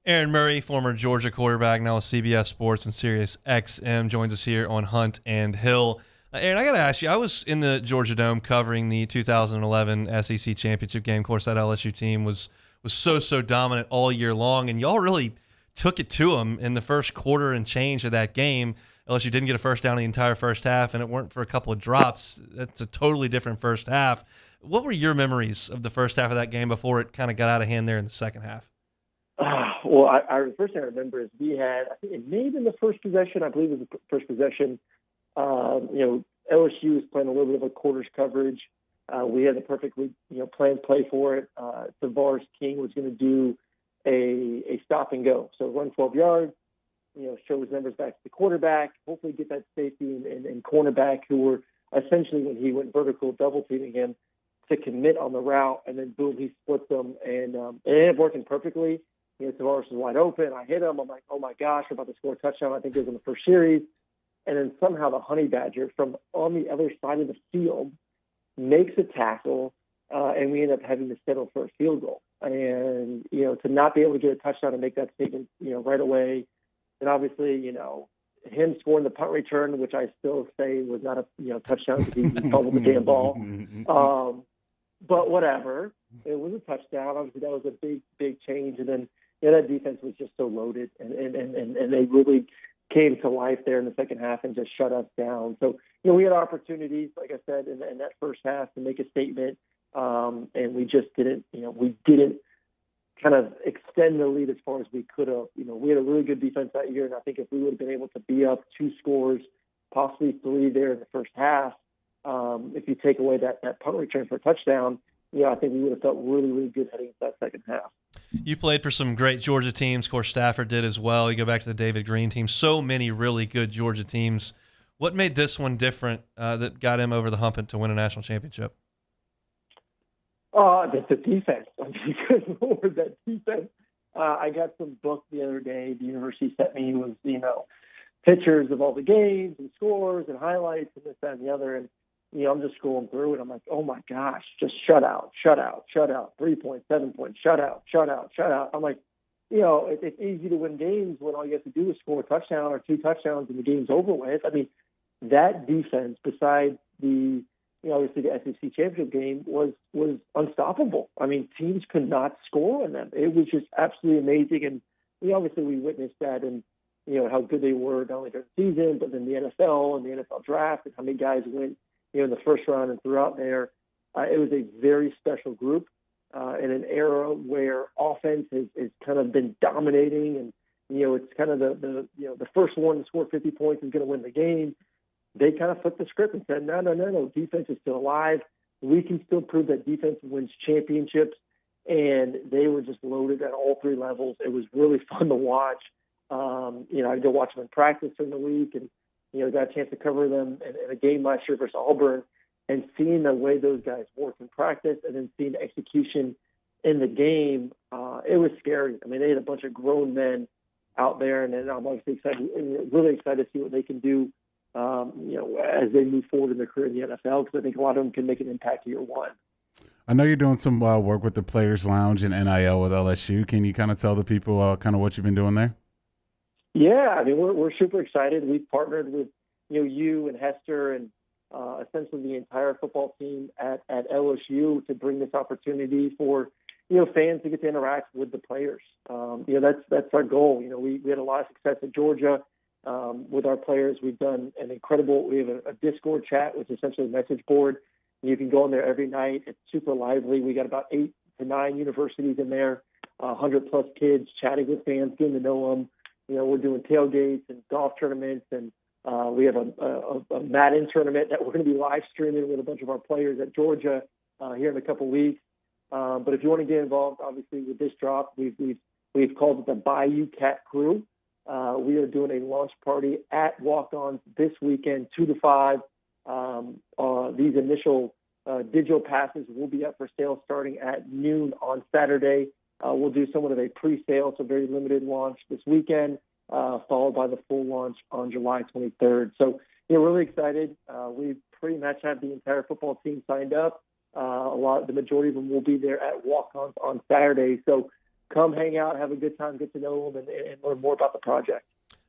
Aaron Murray, former Georgia quarterback, now with CBS Sports and Sirius XM, joins us here on Hunt and Hill. Aaron, I got to ask you, I was in the Georgia Dome covering the 2011 SEC championship game. Of course, that LSU team was so dominant all year long, and y'all really took it to them in the first quarter and change of that game. LSU didn't get a first down the entire first half, and it weren't for a couple of drops. That's a totally different first half. What were your memories of the first half of that game before it kind of got out of hand there in the second half? Well, the first thing I remember is we had, I think it may have been the first possession. I believe it was the first possession. LSU was playing a little bit of a quarters coverage. We had the perfectly, planned play for it. Tavares King was going to do a stop and go. So run 12 yards, show his numbers back to the quarterback, hopefully get that safety and cornerback who were essentially, when he went vertical, double teaming him to commit on the route. And then boom, he splits them and it ended up working perfectly. Tavares was wide open. I hit him. I'm like, oh my gosh, I'm about to score a touchdown. I think it was in the first series. And then somehow the Honey Badger from on the other side of the field makes a tackle, and we end up having to settle for a field goal. And, to not be able to get a touchdown and make that statement, right away. And obviously, him scoring the punt return, which I still say was not a touchdown because he fumbled the damn ball. But whatever, it was a touchdown. Obviously, that was a big change. And then, that defense was just so loaded, and they really came to life there in the second half and just shut us down. So, we had opportunities, like I said, in that first half to make a statement, and we just didn't, we didn't kind of extend the lead as far as we could have. We had a really good defense that year, and I think if we would have been able to be up 2 scores, possibly 3 there in the first half, if you take away that punt return for a touchdown, I think we would have felt really, really good heading into that second half. You played for some great Georgia teams. Of course, Stafford did as well. You go back to the David Green team. So many really good Georgia teams. What made this one different that got him over the hump to win a national championship? The defense. I mean, good Lord, that defense. I got some book the other day. The university sent me was, pictures of all the games and scores and highlights and this, that, and the other. And, I'm just scrolling through it. I'm like, oh my gosh, just shutout, 3 points, 7 points, shutout. I'm like, it's easy to win games when all you have to do is score a touchdown or 2 touchdowns and the game's over with. I mean, that defense, besides the, obviously the SEC championship game, was unstoppable. I mean, teams could not score on them. It was just absolutely amazing. And we witnessed that and, how good they were not only during the season, but then the NFL and the NFL draft and how many guys went, in the first round and throughout there. It was a very special group in an era where offense has kind of been dominating, and it's kind of the first one to score 50 points is going to win the game. They kind of flipped the script and said, no, defense is still alive. We can still prove that defense wins championships, and they were just loaded at all 3 levels. It was really fun to watch. I go watch them in practice during the week, and got a chance to cover them in a game last year versus Auburn, and seeing the way those guys work in practice and then seeing the execution in the game, it was scary. I mean, they had a bunch of grown men out there, and I'm obviously really excited to see what they can do, as they move forward in their career in the NFL, because I think a lot of them can make an impact year one. I know you're doing some work with the Players Lounge and NIL with LSU. Can you kind of tell the people kind of what you've been doing there? Yeah, I mean, we're super excited. We've partnered with, you and Hester and essentially the entire football team at LSU to bring this opportunity for, fans to get to interact with the players. That's our goal. We had a lot of success at Georgia with our players. We've done we have a Discord chat, which is essentially a message board. You can go in there every night. It's super lively. We got about 8 to 9 universities in there, 100+ kids chatting with fans, getting to know them. We're doing tailgates and golf tournaments, and we have a Madden tournament that we're going to be live streaming with a bunch of our players at Georgia here in a couple weeks. But if you want to get involved, obviously with this drop, we've called it the Bayou Cat Crew. We are doing a launch party at Walk-Ons this weekend, 2 to 5. These initial digital passes will be up for sale starting at noon on Saturday. We'll do somewhat of a pre-sale, so very limited launch this weekend, followed by the full launch on July 23rd. So, really excited. We pretty much have the entire football team signed up. The majority of them will be there at Walk-Ons on Saturday. So come hang out, have a good time, get to know them, and learn more about the project.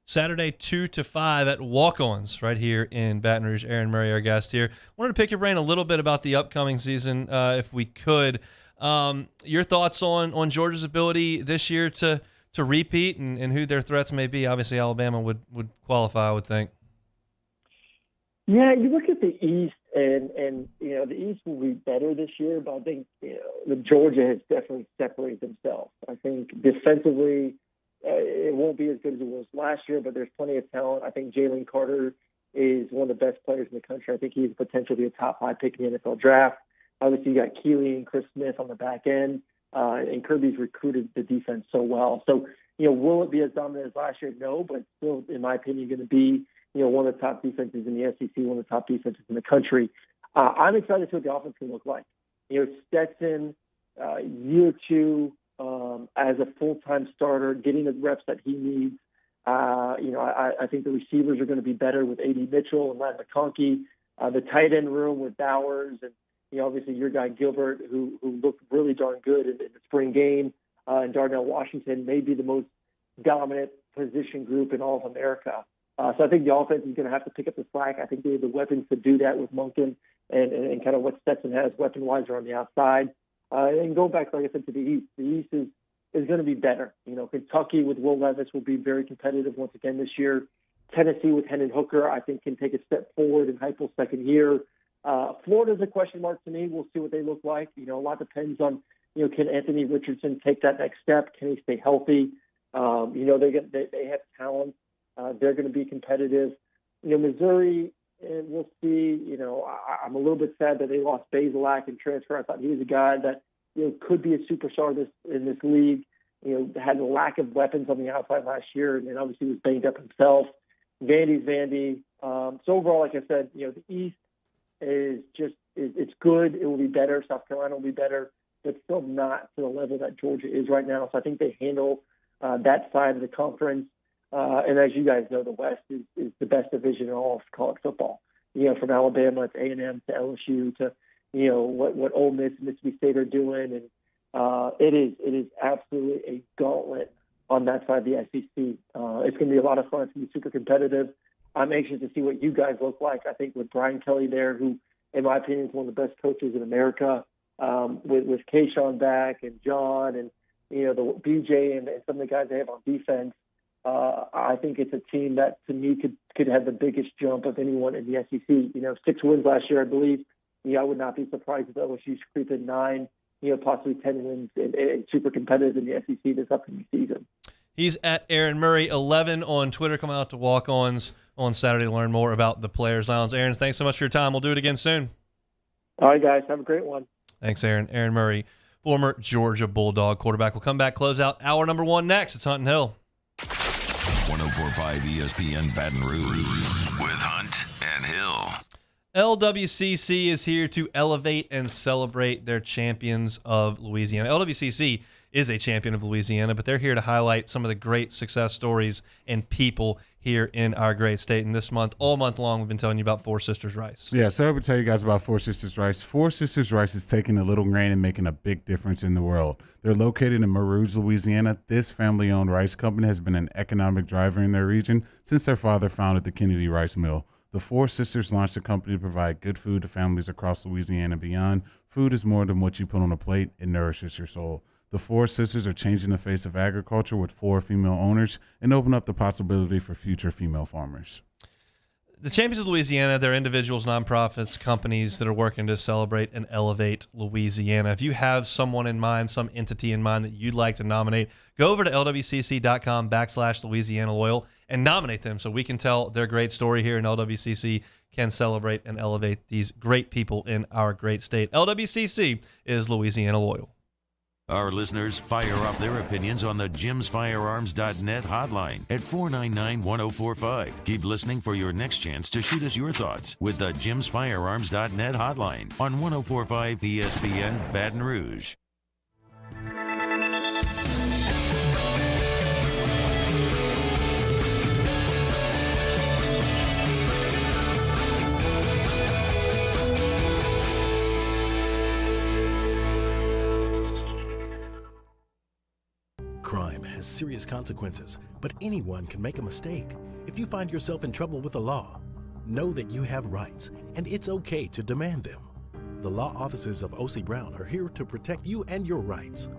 Saturday, 2 to 5 at Walk-Ons right here in Baton Rouge. Aaron Murray, our guest here. Wanted to pick your brain a little bit about the upcoming season, if we could. Your thoughts on Georgia's ability this year to repeat and who their threats may be. Obviously, Alabama would qualify, I would think. Yeah, you look at the East, and the East will be better this year, but I think the Georgia has definitely separated themselves. I think defensively, it won't be as good as it was last year, but there's plenty of talent. I think Jalen Carter is one of the best players in the country. I think he's potentially a top 5 pick in the NFL draft. Obviously, you got Keeley and Chris Smith on the back end, and Kirby's recruited the defense so well. So, will it be as dominant as last year? No, but still, in my opinion, going to be, one of the top defenses in the SEC, one of the top defenses in the country. I'm excited to see what the offense can look like. Stetson, year 2 as a full-time starter, getting the reps that he needs. I think the receivers are going to be better with A.D. Mitchell and Ladd McConkey. The tight end room with Bowers and, obviously your guy Gilbert, who looked really darn good in the spring game, and Darnell Washington may be the most dominant position group in all of America. So I think the offense is going to have to pick up the slack. I think they have the weapons to do that with Monken and kind of what Stetson has weapon-wise on the outside. And go back, like I said, to the East. The East is is going to be better. Kentucky with Will Levis will be very competitive once again this year. Tennessee with Hendon Hooker, I think, can take a step forward in Heupel's second year. Florida's a question mark to me. We'll see what they look like. A lot depends on, can Anthony Richardson take that next step? Can he stay healthy? They have talent. They're going to be competitive. Missouri, and we'll see. I'm a little bit sad that they lost Bazelak in transfer. I thought he was a guy that could be a superstar in this league. Had a lack of weapons on the outside last year, and then obviously was banged up himself. Vandy's Vandy. So overall, like I said, the East is it's good. It will be better. South Carolina will be better, but still not to the level that Georgia is right now. So I think they handle that side of the conference. And as you guys know, the West is the best division in all of college football. From Alabama to A&M to LSU to what Ole Miss and Mississippi State are doing, and it is absolutely a gauntlet on that side of the SEC. It's going to be a lot of fun. It's going to be super competitive. I'm anxious to see what you guys look like. I think with Brian Kelly there, who, in my opinion, is one of the best coaches in America, with Keyshawn back and John and the BJ and some of the guys they have on defense. I think it's a team that, to me, could have the biggest jump of anyone in the SEC. 6 wins last year, I believe. I would not be surprised if LSU's creep at 9, possibly 10 wins and super competitive in the SEC this upcoming season. He's at Aaron Murray 11 on Twitter. Come out to walk-ons on Saturday to learn more about the Players Lounge. Aaron, thanks so much for your time. We'll do it again soon. All right, guys. Have a great one. Thanks, Aaron. Aaron Murray, former Georgia Bulldog quarterback. We'll come back, close out hour number 1 next. It's Hunt and Hill. 104.5 ESPN Baton Rouge with Hunt and Hill. LWCC is here to elevate and celebrate their champions of Louisiana. LWCC is a champion of Louisiana, but they're here to highlight some of the great success stories and people here in our great state. And this month, all month long, we've been telling you about Four Sisters Rice. Yeah, so I would tell you guys about Four Sisters Rice. Four Sisters Rice is taking a little grain and making a big difference in the world. They're located in Mer Rouge, Louisiana. This family-owned rice company has been an economic driver in their region since their father founded the Kennedy Rice Mill. The Four Sisters launched a company to provide good food to families across Louisiana and beyond. Food is more than what you put on a plate. It nourishes your soul. The Four Sisters are changing the face of agriculture with 4 female owners and open up the possibility for future female farmers. The Champions of Louisiana, they're individuals, nonprofits, companies that are working to celebrate and elevate Louisiana. If you have someone in mind, some entity in mind that you'd like to nominate, go over to lwcc.com/Louisiana Loyal and nominate them so we can tell their great story here, and LWCC can celebrate and elevate these great people in our great state. LWCC is Louisiana Loyal. Our listeners fire off their opinions on the jimsfirearms.net hotline at 499-1045. Keep listening for your next chance to shoot us your thoughts with the jimsfirearms.net hotline on 104.5 ESPN Baton Rouge. Crime has serious consequences, but anyone can make a mistake. If you find yourself in trouble with the law, know that you have rights, and it's okay to demand them. The law offices of O.C. Brown are here to protect you and your rights.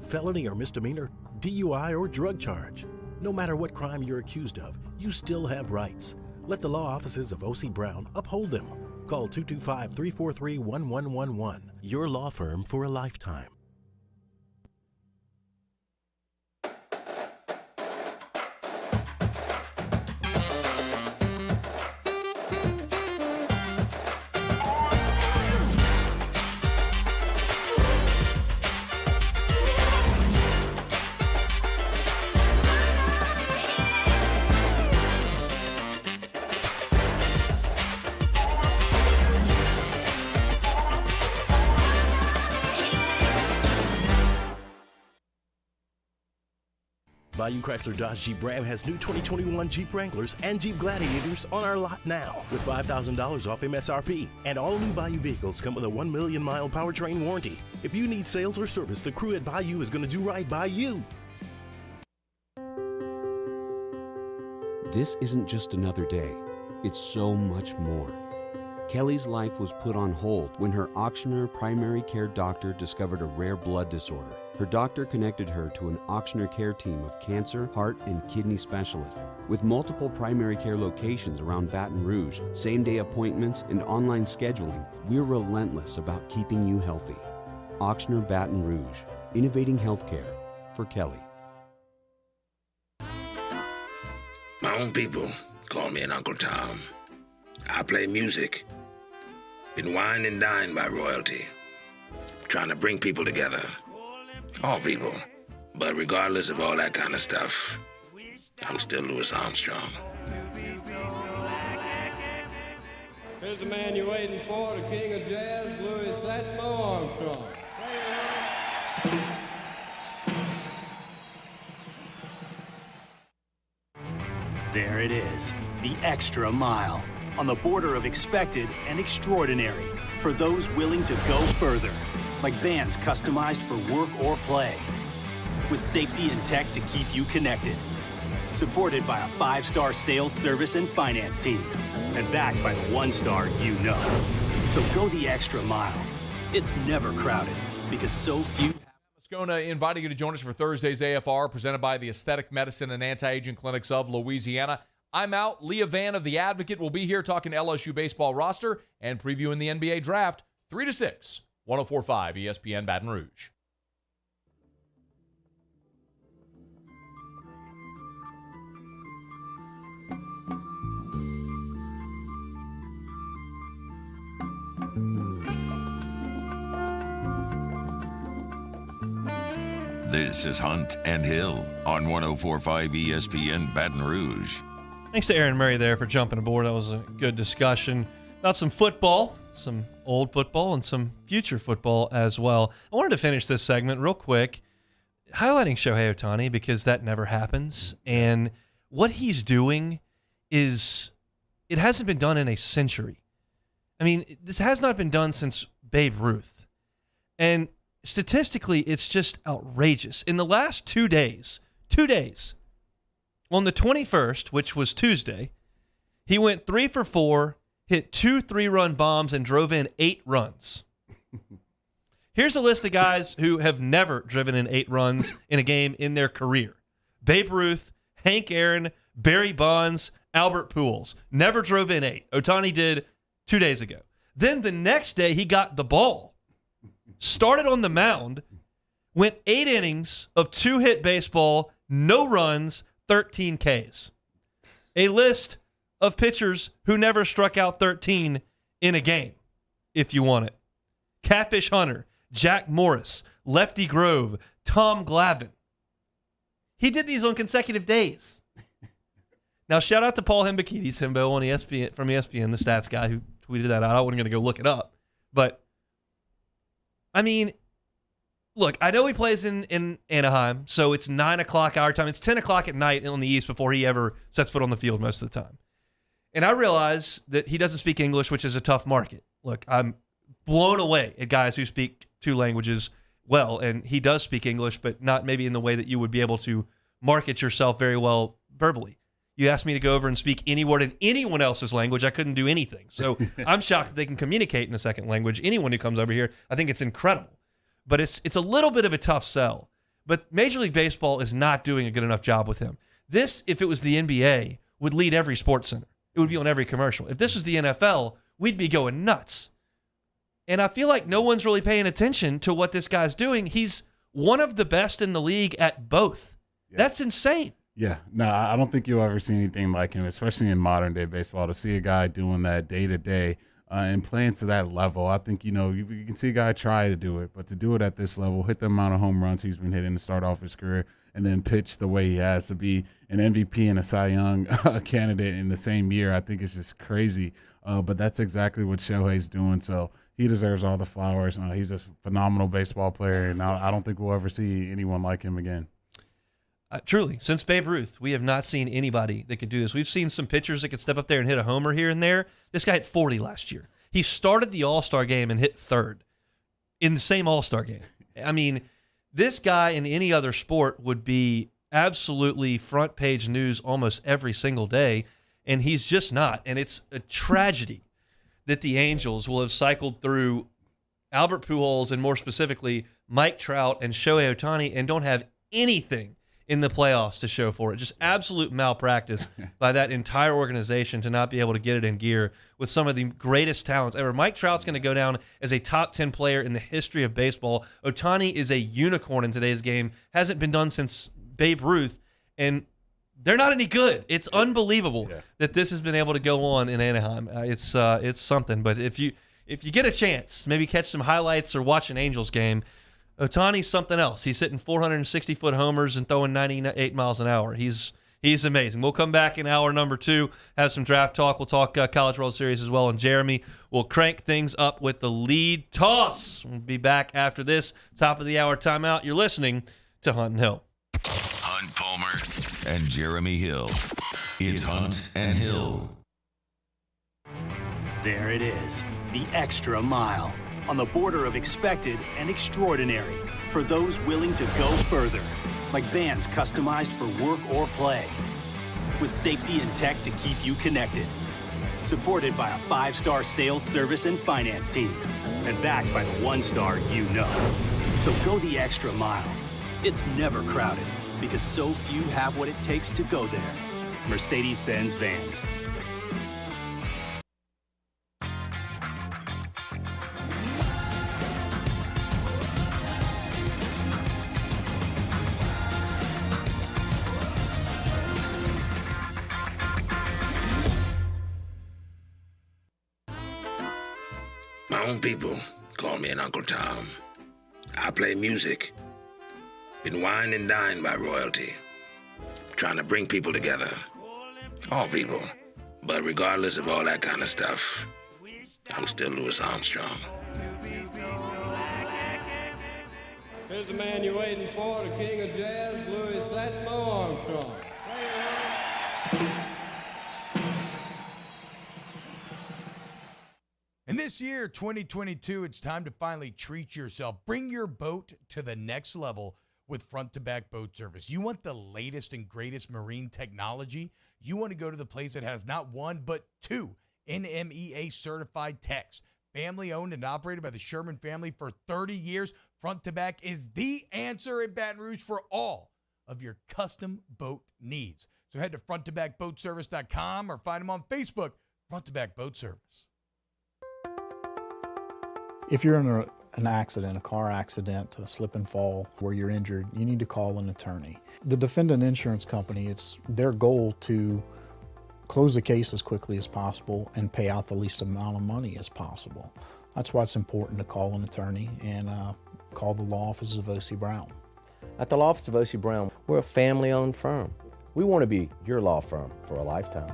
Felony or misdemeanor, DUI or drug charge. No matter what crime you're accused of, you still have rights. Let the law offices of O.C. Brown uphold them. Call 225-343-1111. Your law firm for a lifetime. Bayou Chrysler Dodge Jeep Ram has new 2021 Jeep Wranglers and Jeep Gladiators on our lot now with $5,000 off MSRP. And all new Bayou vehicles come with a 1 million mile powertrain warranty. If you need sales or service, the crew at Bayou is going to do right by you. This isn't just another day. It's so much more. Kelly's life was put on hold when her Auctioner primary care doctor discovered a rare blood disorder. Her doctor connected her to an Auctioner care team of cancer, heart, and kidney specialists. With multiple primary care locations around Baton Rouge, same-day appointments, and online scheduling, we're relentless about keeping you healthy. Auctioner Baton Rouge, innovating healthcare for Kelly. My own people call me an Uncle Tom. I play music. Been wined and dined by royalty. Trying to bring people together. All people. But regardless of all that kind of stuff, I'm still Louis Armstrong. Here's the man you're waiting for, the king of jazz, Louis Satchmo Armstrong. There it is, the extra mile. On the border of expected and extraordinary for those willing to go further. Like vans customized for work or play. With safety and tech to keep you connected. Supported by a 5-star sales, service, and finance team. And backed by the 1-star you know. So go the extra mile. It's never crowded because so few. Moscona inviting you to join us for Thursday's AFR, presented by the Aesthetic Medicine and Anti-Aging Clinics of Louisiana. I'm out. Leah Vann of The Advocate will be here talking LSU baseball roster and previewing the NBA draft 3 to 6, 104.5 ESPN Baton Rouge. This is Hunt and Hill on 104.5 ESPN Baton Rouge. Thanks to Aaron Murray there for jumping aboard. That was a good discussion about some football, some old football, and some future football as well. I wanted to finish this segment real quick, highlighting Shohei Ohtani because that never happens. And what he's doing is, it hasn't been done in a century. I mean, this has not been done since Babe Ruth. And statistically, it's just outrageous. In the last 2 days, on the 21st, which was Tuesday, he went 3 for 4, hit 2 3-run bombs, and drove in 8 runs. Here's a list of guys who have never driven in 8 runs in a game in their career. Babe Ruth, Hank Aaron, Barry Bonds, Albert Pujols. Never drove in 8. Ohtani did 2 days ago. Then the next day, he got the ball, started on the mound, went 8 innings of 2-hit baseball, no runs, 13 Ks. A list of pitchers who never struck out 13 in a game, if you want it. Catfish Hunter, Jack Morris, Lefty Grove, Tom Glavine. He did these on consecutive days. Now, shout out to Paul Hembekides, Hembo on ESPN, from ESPN, the stats guy who tweeted that out. I wasn't going to go look it up. But, I mean, look, I know he plays in Anaheim, so it's 9 o'clock our time. It's 10 o'clock at night on the East before he ever sets foot on the field most of the time. And I realize that he doesn't speak English, which is a tough market. Look, I'm blown away at guys who speak 2 languages well, and he does speak English, but not maybe in the way that you would be able to market yourself very well verbally. You asked me to go over and speak any word in anyone else's language, I couldn't do anything. So I'm shocked that they can communicate in a second language. Anyone who comes over here, I think it's incredible. But it's a little bit of a tough sell. But Major League Baseball is not doing a good enough job with him. This, if it was the NBA, would lead every sports center. It would be on every commercial. If this was the NFL, we'd be going nuts. And I feel like no one's really paying attention to what this guy's doing. He's one of the best in the league at both. Yeah. That's insane. Yeah, no, I don't think you'll ever see anything like him, especially in modern-day baseball, to see a guy doing that day-to-day and playing to that level. I think, you can see a guy try to do it, but to do it at this level, hit the amount of home runs he's been hitting to start off his career, and then pitch the way he has to be an MVP and a Cy Young candidate in the same year, I think it's just crazy. But that's exactly what Shohei's doing, so he deserves all the flowers. He's a phenomenal baseball player, and I don't think we'll ever see anyone like him again. Truly, since Babe Ruth, we have not seen anybody that could do this. We've seen some pitchers that could step up there and hit a homer here and there. This guy hit 40 last year. He started the All-Star game and hit 3rd in the same All-Star game. I mean, this guy in any other sport would be absolutely front-page news almost every single day, and he's just not. And it's a tragedy that the Angels will have cycled through Albert Pujols and more specifically Mike Trout and Shohei Ohtani and don't have anything in the playoffs to show for it. Just absolute malpractice by that entire organization to not be able to get it in gear with some of the greatest talents ever. Mike Trout's going to go down as a top 10 player in the history of baseball. Ohtani is a unicorn in today's game. Hasn't been done since Babe Ruth, and they're not any good. It's unbelievable that this has been able to go on in Anaheim. It's something. But if you get a chance, maybe catch some highlights or watch an Angels game, Ohtani's something else. He's hitting 460-foot homers and throwing 98 miles an hour. He's amazing. We'll come back in hour number 2, have some draft talk. We'll talk College World Series as well. And Jeremy will crank things up with the lead toss. We'll be back after this top of the hour timeout. You're listening to Hunt and Hill. Hunt Palmer and Jeremy Hill. It's Hunt and Hill. There it is, the extra mile. On the border of expected and extraordinary for those willing to go further. Like vans customized for work or play. With safety and tech to keep you connected. Supported by a 5-star sales, service, and finance team. And backed by the 1-star you know. So go the extra mile. It's never crowded because so few have what it takes to go there. Mercedes-Benz Vans. My own people call me an Uncle Tom. I play music. Been wined and dined by royalty. Trying to bring people together. All people. But regardless of all that kind of stuff, I'm still Louis Armstrong. Here's the man you're waiting for, the king of jazz, Louis Armstrong. And this year, 2022, it's time to finally treat yourself. Bring your boat to the next level with front-to-back boat service. You want the latest and greatest marine technology? You want to go to the place that has not one, but 2 NMEA-certified techs. Family-owned and operated by the Sherman family for 30 years, front-to-back is the answer in Baton Rouge for all of your custom boat needs. So head to fronttobackboatservice.com or find them on Facebook, Front-to-Back Boat Service. If you're in an accident, a car accident, a slip and fall where you're injured, you need to call an attorney. The defendant insurance company, it's their goal to close the case as quickly as possible and pay out the least amount of money as possible. That's why it's important to call an attorney and call the law offices of O.C. Brown. At the law office of O.C. Brown, we're a family-owned firm. We want to be your law firm for a lifetime.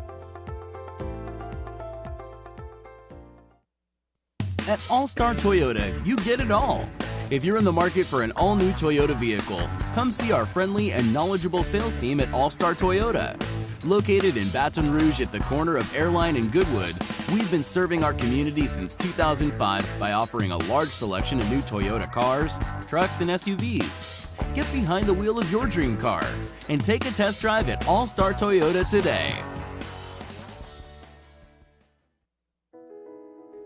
At All-Star Toyota, you get it all. If you're in the market for an all-new Toyota vehicle, come see our friendly and knowledgeable sales team at All-Star Toyota. Located in Baton Rouge at the corner of Airline and Goodwood, we've been serving our community since 2005 by offering a large selection of new Toyota cars, trucks, and SUVs. Get behind the wheel of your dream car and take a test drive at All-Star Toyota today.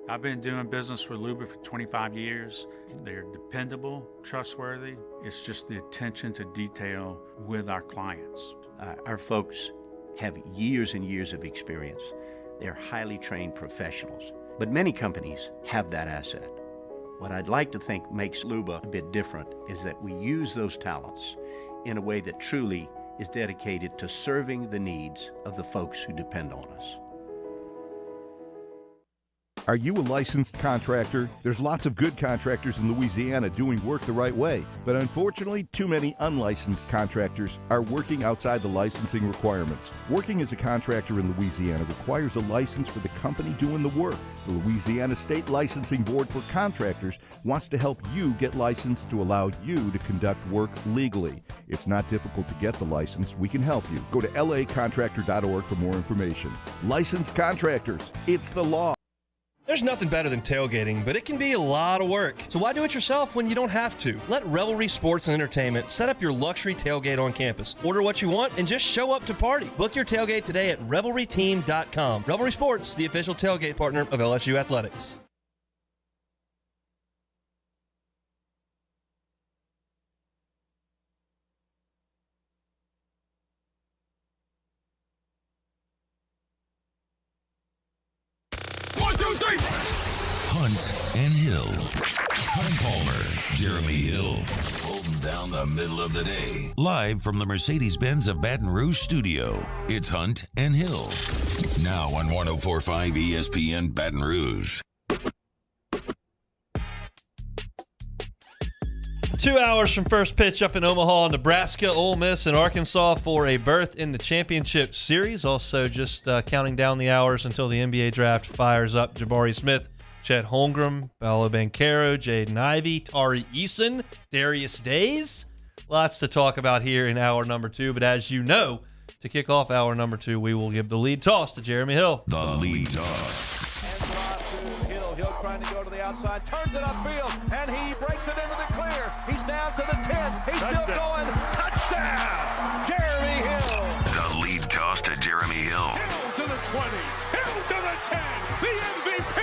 I've been doing business with Luba for 25 years. They're dependable, trustworthy. It's just the attention to detail with our clients. Our folks have years and years of experience. They're highly trained professionals, but many companies have that asset. What I'd like to think makes Luba a bit different is that we use those talents in a way that truly is dedicated to serving the needs of the folks who depend on us. Are you a licensed contractor? There's lots of good contractors in Louisiana doing work the right way, but unfortunately, too many unlicensed contractors are working outside the licensing requirements. Working as a contractor in Louisiana requires a license for the company doing the work. The Louisiana State Licensing Board for Contractors wants to help you get licensed to allow you to conduct work legally. It's not difficult to get the license. We can help you. Go to lacontractor.org for more information. Licensed contractors, it's the law. There's nothing better than tailgating, but it can be a lot of work. So why do it yourself when you don't have to? Let Revelry Sports and Entertainment set up your luxury tailgate on campus. Order what you want and just show up to party. Book your tailgate today at revelryteam.com. Revelry Sports, the official tailgate partner of LSU Athletics. Hunt and Hill. Hunt Palmer, Jeremy Hill, holding down the middle of the day. Live from the Mercedes-Benz of Baton Rouge studio, it's Hunt and Hill. Now on 104.5 ESPN Baton Rouge. 2 hours from first pitch up in Omaha, Nebraska, Ole Miss, and Arkansas for a berth in the championship series. Also just counting down the hours until the NBA draft fires up. Jabari Smith, Chet Holmgren, Paolo Banchero, Jaden Ivey, Tari Eason, Darius Days. Lots to talk about here in hour number 2. But as you know, to kick off hour number 2, we will give the lead toss to Jeremy Hill. The lead toss. Hill trying to go to the outside, turns it upfield, and he breaks it into the clear. He's down to the 10. He's still going. Touchdown, Jeremy Hill. The lead toss to Jeremy Hill. Hill to the 20. Hill to the 10. The MVP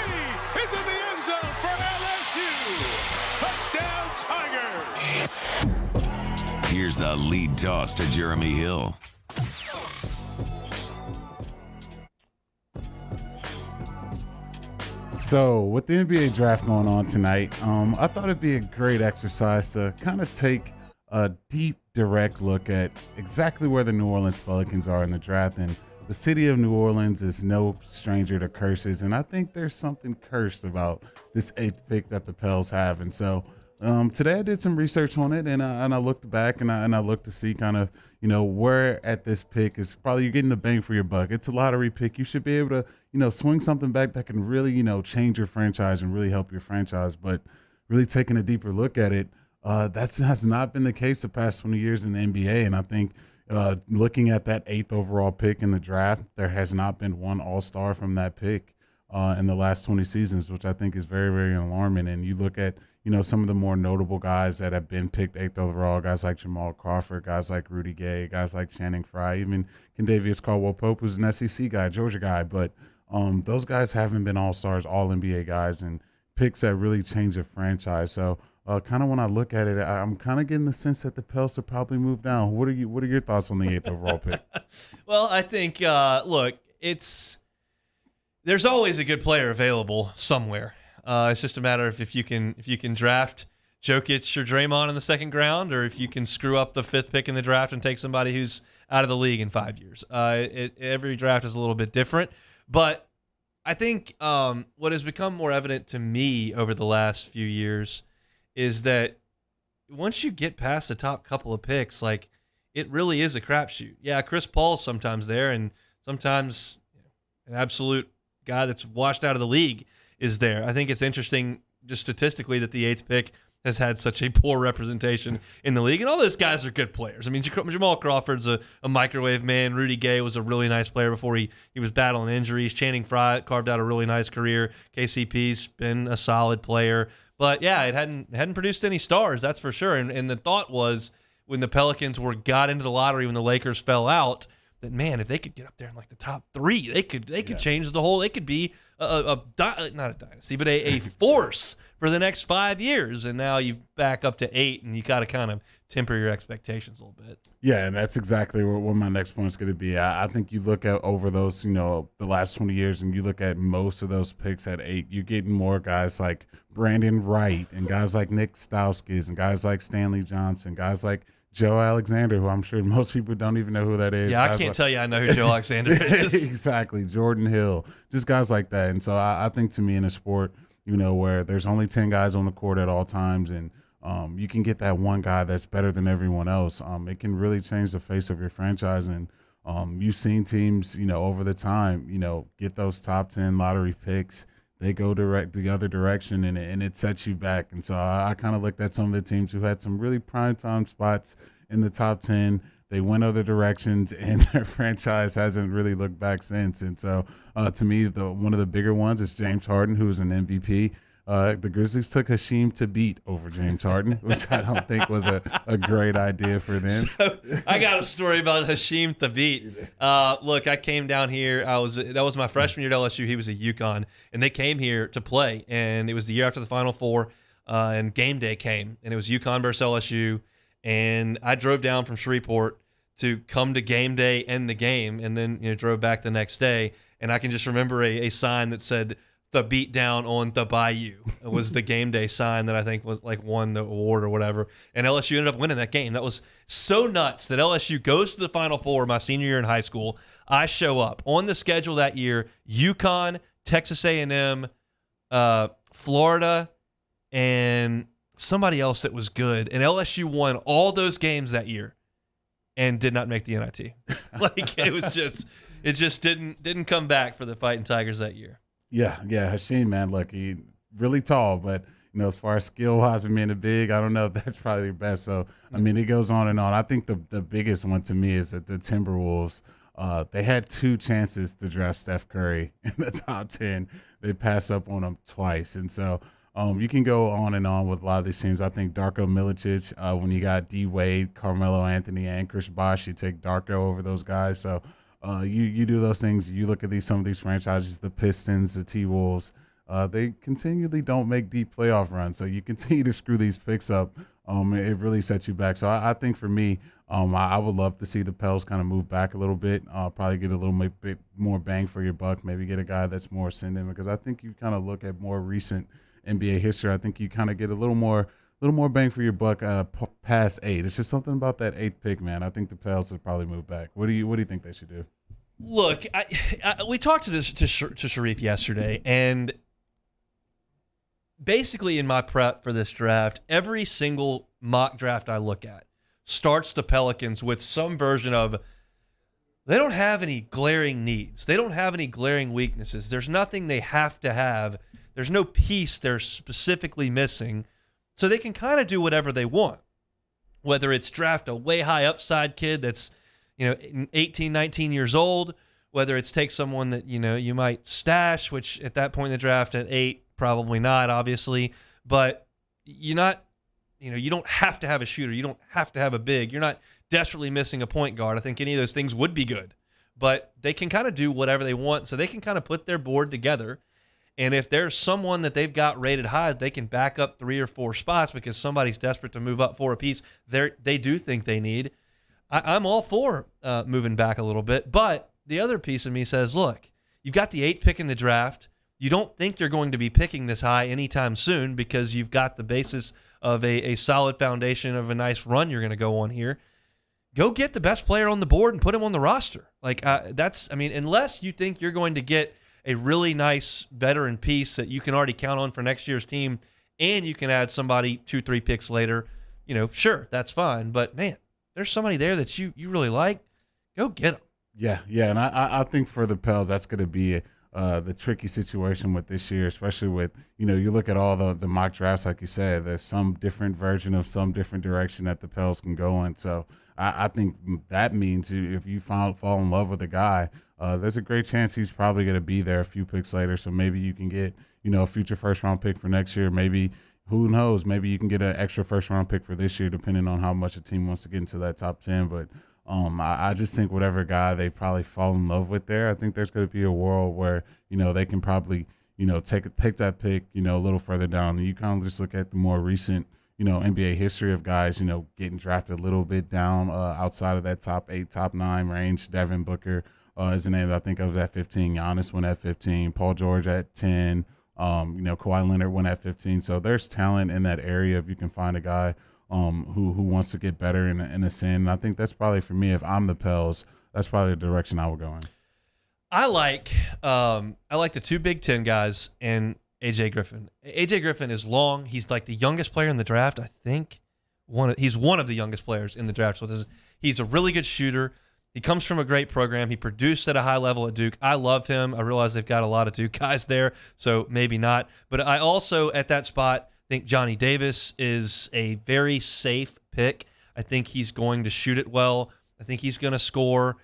is in the end zone for LSU. Touchdown, Tigers. Here's the lead toss to Jeremy Hill. So with the NBA draft going on tonight, I thought it'd be a great exercise to kind of take a deep, direct look at exactly where the New Orleans Pelicans are in the draft. And the city of New Orleans is no stranger to curses. And I think there's something cursed about this 8th pick that the Pels have. And so today I did some research on it, and I looked back and I looked to see kind of, where at this pick is probably you're getting the bang for your buck. It's a lottery pick. You should be able to, swing something back that can really, change your franchise and really help your franchise. But really taking a deeper look at it, that has not been the case the past 20 years in the NBA. And I think looking at that 8th overall pick in the draft, there has not been one all-star from that pick in the last 20 seasons, which I think is very, very alarming. And you look at, some of the more notable guys that have been picked 8th overall, guys like Jamal Crawford, guys like Rudy Gay, guys like Channing Frye, even Kendavius Caldwell-Pope, who's an SEC guy, Georgia guy. But those guys haven't been all-stars, all-NBA guys, and picks that really change a franchise. So kind of when I look at it, I'm kind of getting the sense that the Pels will probably move down. What are your thoughts on the 8th overall pick? Well, I think, look, there's always a good player available somewhere. It's just a matter of if you can draft Jokic or Draymond in the second round, or if you can screw up the 5th pick in the draft and take somebody who's out of the league in 5 years. Every draft is a little bit different, but I think what has become more evident to me over the last few years is that once you get past the top couple of picks, like, it really is a crapshoot. Yeah, Chris Paul's sometimes there, and sometimes an absolute guy that's washed out of the league is there. I think it's interesting just statistically that the 8th pick has had such a poor representation in the league. And all those guys are good players. I mean, Jamal Crawford's a microwave man. Rudy Gay was a really nice player before he was battling injuries. Channing Frye carved out a really nice career. KCP's been a solid player. But, yeah, it hadn't produced any stars, that's for sure. And the thought was when the Pelicans got into the lottery when the Lakers fell out, that, man, if they could get up there in like the top 3, they could change the whole. They could be not a dynasty, but a force for the next 5 years. And now you back up to 8, and you got to kind of temper your expectations a little bit. Yeah, and that's exactly what my next point is going to be. I think you look at over those, the last 20 years, and you look at most of those picks at 8, you're getting more guys like Brandon Wright and guys like Nick Stauskas and guys like Stanley Johnson, guys like Joe Alexander, who I'm sure most people don't even know who that is. Yeah, I can't tell you I know who Joe Alexander is. Exactly. Jordan Hill, just guys like that. And so I think to me in a sport, where there's only 10 guys on the court at all times, and you can get that one guy that's better than everyone else, it can really change the face of your franchise. And you've seen teams, over the time, get those top 10 lottery picks. They go the other direction, and it sets you back. And so I kind of looked at some of the teams who had some really prime time spots in the top 10 They went other directions, and their franchise hasn't really looked back since. And so, to me, one of the bigger ones is James Harden, who is an MVP. The Grizzlies took Hasheem to beat over James Harden, which I don't think was a great idea for them. So, I got a story about Hasheem Thabeet. Look, I came down here. That was my freshman year at LSU. He was at UConn, and they came here to play. And it was the year after the Final Four, and game day came, and it was UConn versus LSU. And I drove down from Shreveport to come to game day and the game, and then drove back the next day. And I can just remember a sign that said, "The beat down on the Bayou." It was the game day sign that I think was like won the award or whatever. And LSU ended up winning that game. That was so nuts that LSU goes to the Final Four my senior year in high school. I show up on the schedule that year: UConn, Texas A&M, Florida, and somebody else that was good. And LSU won all those games that year and did not make the NIT. Like it just didn't come back for the Fighting Tigers that year. Yeah, Hasheem, man, look, he really tall, but as far as skill-wise and being a big, I don't know if that's probably the best. So, I mean, it goes on and on. I think the biggest one to me is that the Timberwolves, they had 2 chances to draft Steph Curry in the top 10. They passed up on him twice. And so you can go on and on with a lot of these teams. I think Darko Milicic, when you got D. Wade, Carmelo Anthony, and Chris Bosh, you take Darko over those guys. So, you do those things. You look at some of these franchises, the Pistons, the T-Wolves. They continually don't make deep playoff runs. So you continue to screw these picks up. It really sets you back. So I think for me, I would love to see the Pels kind of move back a little bit. Probably get a little bit more bang for your buck. Maybe get a guy that's more ascendant, because I think you kind of look at more recent NBA history. I think you kind of get a little more bang for your buck past 8. It's just something about that 8th pick, man. I think the Pels would probably move back. What do you think they should do? Look, we talked to Sharif yesterday, and basically in my prep for this draft, every single mock draft I look at starts the Pelicans with some version of they don't have any glaring needs. They don't have any glaring weaknesses. There's nothing they have to have. There's no piece they're specifically missing. So they can kind of do whatever they want, whether it's draft a way high upside kid that's 18, 19 years old, whether it's take someone that you might stash, which at that point in the draft at 8, probably not, obviously, but you don't have to have a shooter. You don't have to have a big. You're not desperately missing a point guard. I think any of those things would be good, but they can kind of do whatever they want. So they can kind of put their board together. And if there's someone that they've got rated high, they can back up 3 or 4 spots because somebody's desperate to move up for a piece they do think they need. I'm all for moving back a little bit. But the other piece of me says, look, you've got the 8th pick in the draft. You don't think you're going to be picking this high anytime soon because you've got the basis of a solid foundation of a nice run you're going to go on here. Go get the best player on the board and put him on the roster. Unless you think you're going to get a really nice veteran piece that you can already count on for next year's team, and you can add somebody 2-3 picks later, sure, that's fine. But, man, there's somebody there that you really like, go get them. Yeah, and I think for the Pels, that's going to be the tricky situation with this year, especially with, you look at all the mock drafts, like you said, there's some different version of some different direction that the Pels can go in. So I think that means if you fall in love with a guy, there's a great chance he's probably going to be there a few picks later. So maybe you can get, a future first-round pick for next year. Maybe, who knows, maybe you can get an extra first-round pick for this year, depending on how much a team wants to get into that top 10. But I just think whatever guy they probably fall in love with there, I think there's going to be a world where, they can probably, take that pick, a little further down. And you kind of just look at the more recent, NBA history of guys, getting drafted a little bit down outside of that top 8, top 9 range. Devin Booker is the name that I think of at 15. Giannis went at 15. Paul George at 10. Kawhi Leonard went at 15. So there's talent in that area if you can find a guy who wants to get better in ascend. And I think that's probably, for me, if I'm the Pels, that's probably the direction I would go in. I like the 2 Big Ten guys and AJ Griffin. AJ Griffin is long. He's like the youngest player in the draft, I think. He's one of the youngest players in the draft. So he's a really good shooter. He comes from a great program. He produced at a high level at Duke. I love him. I realize they've got a lot of Duke guys there, so maybe not. But I also, at that spot, think Johnny Davis is a very safe pick. I think he's going to shoot it well. I think he's going to score.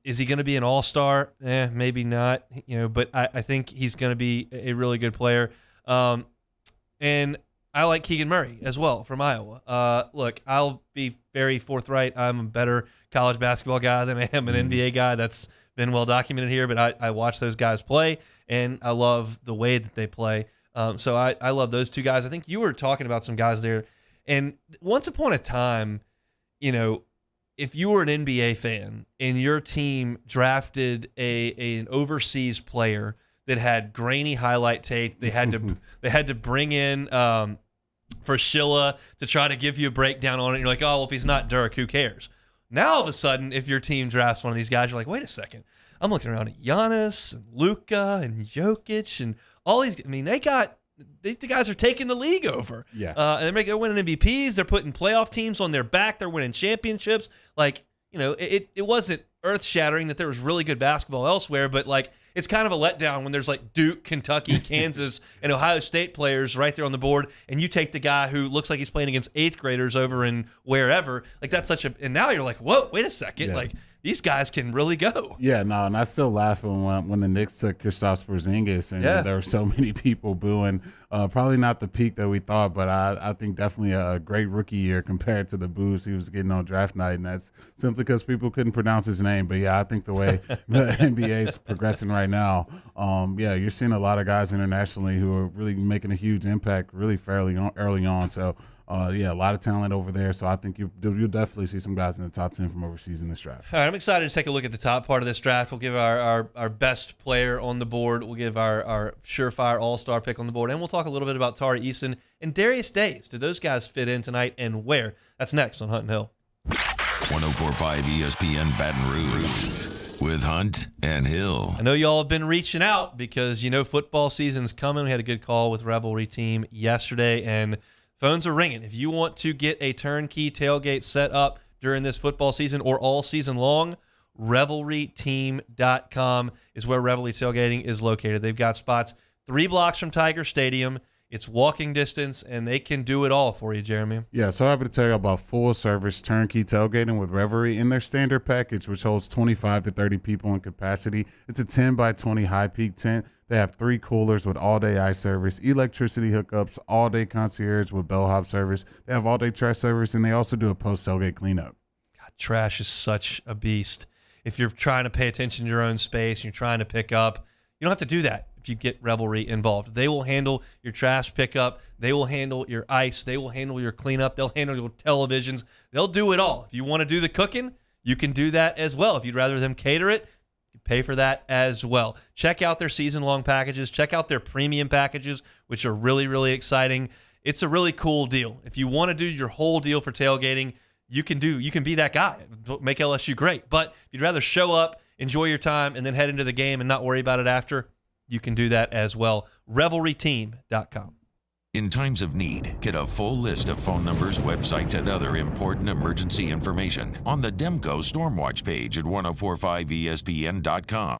Is he going to be an all-star? Maybe not. But I think he's going to be a really good player. And I like Keegan Murray as well from Iowa. Look, I'll be very forthright. I'm a better college basketball guy than I am an NBA guy. That's been well documented here. But I watch those guys play, and I love the way that they play. So I love those two guys. I think you were talking about some guys there. And once upon a time, if you were an NBA fan and your team drafted an overseas player that had grainy highlight tape, they had to bring in Frashilla to try to give you a breakdown on it. You're like, oh, well, if he's not Dirk, who cares? Now all of a sudden, if your team drafts one of these guys, you're like, wait a second. I'm looking around at Giannis and Luka and Jokic and all these. I mean, the guys are taking the league over. Yeah. And they're winning MVPs. They're putting playoff teams on their back. They're winning championships. It wasn't earth-shattering that there was really good basketball elsewhere, but it's kind of a letdown when there's Duke, Kentucky, Kansas, and Ohio State players right there on the board, and you take the guy who looks like he's playing against 8th graders over in wherever. That's and now you're like, whoa, wait a second. Yeah. These guys can really go. Yeah, no, and I still laugh when the Knicks took Kristaps Porzingis, and there were so many people booing. Probably not the peak that we thought, but I think definitely a great rookie year compared to the boos he was getting on draft night, and that's simply because people couldn't pronounce his name. But yeah, I think the way the NBA is progressing right now, you're seeing a lot of guys internationally who are really making a huge impact really fairly early on. So. A lot of talent over there. So I think you'll definitely see some guys in the top 10 from overseas in this draft. All right, I'm excited to take a look at the top part of this draft. We'll give our best player on the board. We'll give our surefire all-star pick on the board. And we'll talk a little bit about Tari Eason and Darius Days. Do those guys fit in tonight and where? That's next on Hunt and Hill. 104.5 ESPN Baton Rouge with Hunt and Hill. I know y'all have been reaching out because football season's coming. We had a good call with Revelry Team yesterday, and phones are ringing. If you want to get a turnkey tailgate set up during this football season or all season long, RevelryTeam.com is where Revelry Tailgating is located. They've got spots 3 blocks from Tiger Stadium. It's walking distance, and they can do it all for you, Jeremy. Yeah, so happy to tell you about full-service turnkey tailgating with Revelry in their standard package, which holds 25 to 30 people in capacity. It's a 10 by 20 high-peak tent. They have 3 coolers with all-day ice service, electricity hookups, all-day concierge with bellhop service. They have all-day trash service, and they also do a post-tailgate cleanup. God, trash is such a beast. If you're trying to pay attention to your own space, you're trying to pick up, you don't have to do that if you get Revelry involved. They will handle your trash pickup. They will handle your ice. They will handle your cleanup. They'll handle your televisions. They'll do it all. If you want to do the cooking, you can do that as well. If you'd rather them cater it, you pay for that as well. Check out their season-long packages. Check out their premium packages, which are really, really exciting. It's a really cool deal. If you want to do your whole deal for tailgating, you can be that guy. Make LSU great. But if you'd rather show up, enjoy your time, and then head into the game and not worry about it after, you can do that as well. RevelryTeam.com. In times of need, get a full list of phone numbers, websites, and other important emergency information on the Demco Stormwatch page at 1045ESPN.com.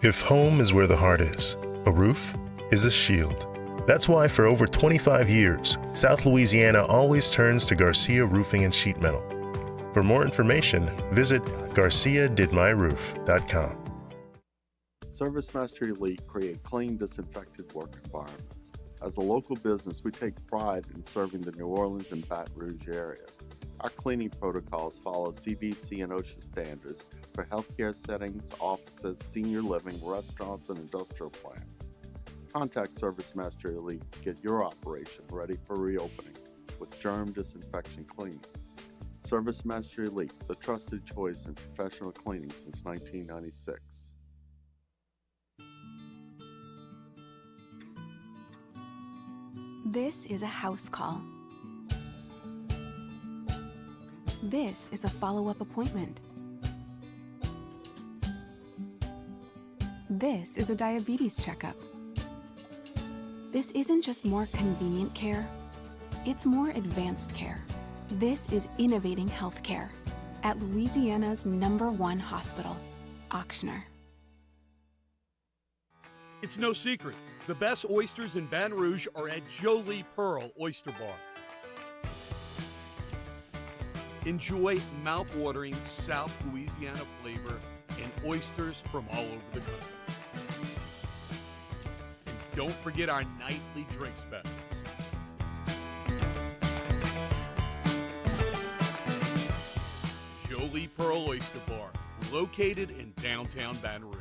If home is where the heart is, a roof is a shield. That's why for over 25 years, South Louisiana always turns to Garcia Roofing and Sheet Metal. For more information, visit garciadidmyroof.com. ServiceMaster Elite create clean, disinfected work environments. As a local business, we take pride in serving the New Orleans and Baton Rouge areas. Our cleaning protocols follow CDC and OSHA standards for healthcare settings, offices, senior living, restaurants, and industrial plants. Contact ServiceMaster Elite to get your operation ready for reopening with germ disinfection cleaning. ServiceMaster Elite, the trusted choice in professional cleaning since 1996. This is a house call. This is a follow-up appointment. This is a diabetes checkup. This isn't just more convenient care, it's more advanced care. This is innovating healthcare at Louisiana's #1 hospital, Ochsner. It's no secret. The best oysters in Baton Rouge are at Jolie Pearl Oyster Bar. Enjoy mouth-watering South Louisiana flavor and oysters from all over the country. And don't forget our nightly drink specials. Jolie Pearl Oyster Bar, located in downtown Baton Rouge.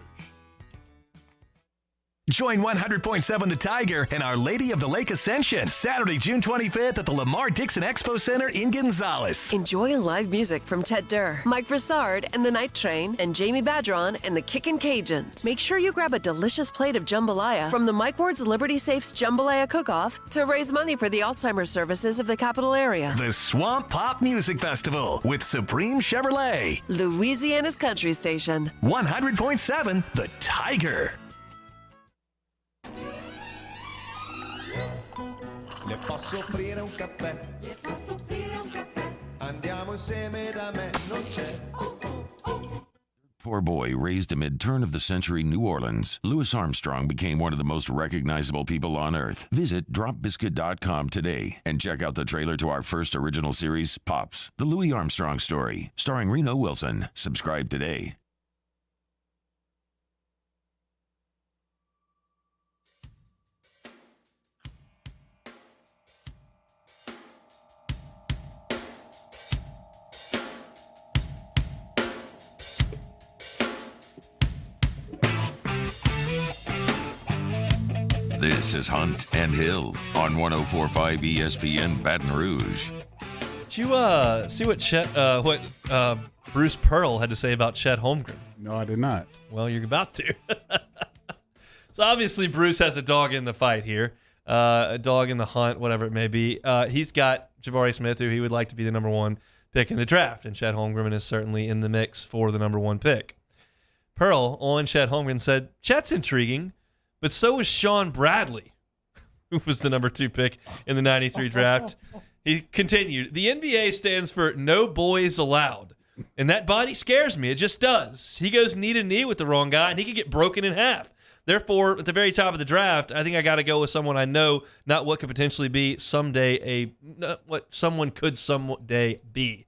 Join 100.7 The Tiger and Our Lady of the Lake Ascension, Saturday, June 25th at the Lamar Dixon Expo Center in Gonzales. Enjoy live music from Ted Durr, Mike Broussard and the Night Train, and Jamie Badron and the Kickin' Cajuns. Make sure you grab a delicious plate of jambalaya from the Mike Ward's Liberty Safes Jambalaya Cook-Off to raise money for the Alzheimer's services of the capital area. The Swamp Pop Music Festival with Supreme Chevrolet. Louisiana's country station. 100.7 The Tiger. Le posso offrire un caffè? Le posso offrire un caffè? Andiamo insieme da me, non c'è. Poor boy raised amid turn-of-the-century New Orleans, Louis Armstrong became one of the most recognizable people on earth. Visit dropbiscuit.com today and check out the trailer to our first original series, Pops, The Louis Armstrong Story, starring Reno Wilson. Subscribe today. This is Hunt and Hill on 104.5 ESPN Baton Rouge. Did you see what Bruce Pearl had to say about Chet Holmgren? No, I did not. Well, you're about to. So obviously Bruce has a dog in the fight here, a dog in the hunt, whatever it may be. He's got Jabari Smith, who he would like to be the #1 pick in the draft, and Chet Holmgren is certainly in the mix for the #1 pick. Pearl on Chet Holmgren said, Chet's intriguing, but so is Sean Bradley, who was the #2 pick in the 93 draft. He continued, the NBA stands for no boys allowed, and that body scares me. It just does. He goes knee to knee with the wrong guy, and he could get broken in half. Therefore, at the very top of the draft, I think I got to go with someone I know, not what could potentially be what someone could someday be.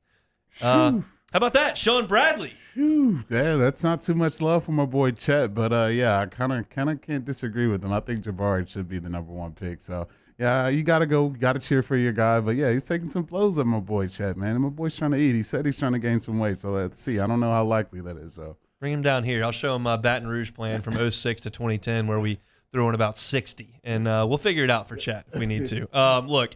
How about that, Sean Bradley? Whew, yeah, that's not too much love for my boy Chet, but yeah, I kind of can't disagree with him. I think Jabari should be the #1 pick. So yeah, you gotta cheer for your guy. But yeah, he's taking some blows at my boy Chet, man. And my boy's trying to eat. He said he's trying to gain some weight. So let's see. I don't know how likely that is. So bring him down here. I'll show him my Baton Rouge plan from 06 to 2010, where we threw in about 60, and we'll figure it out for Chet if we need to. Look.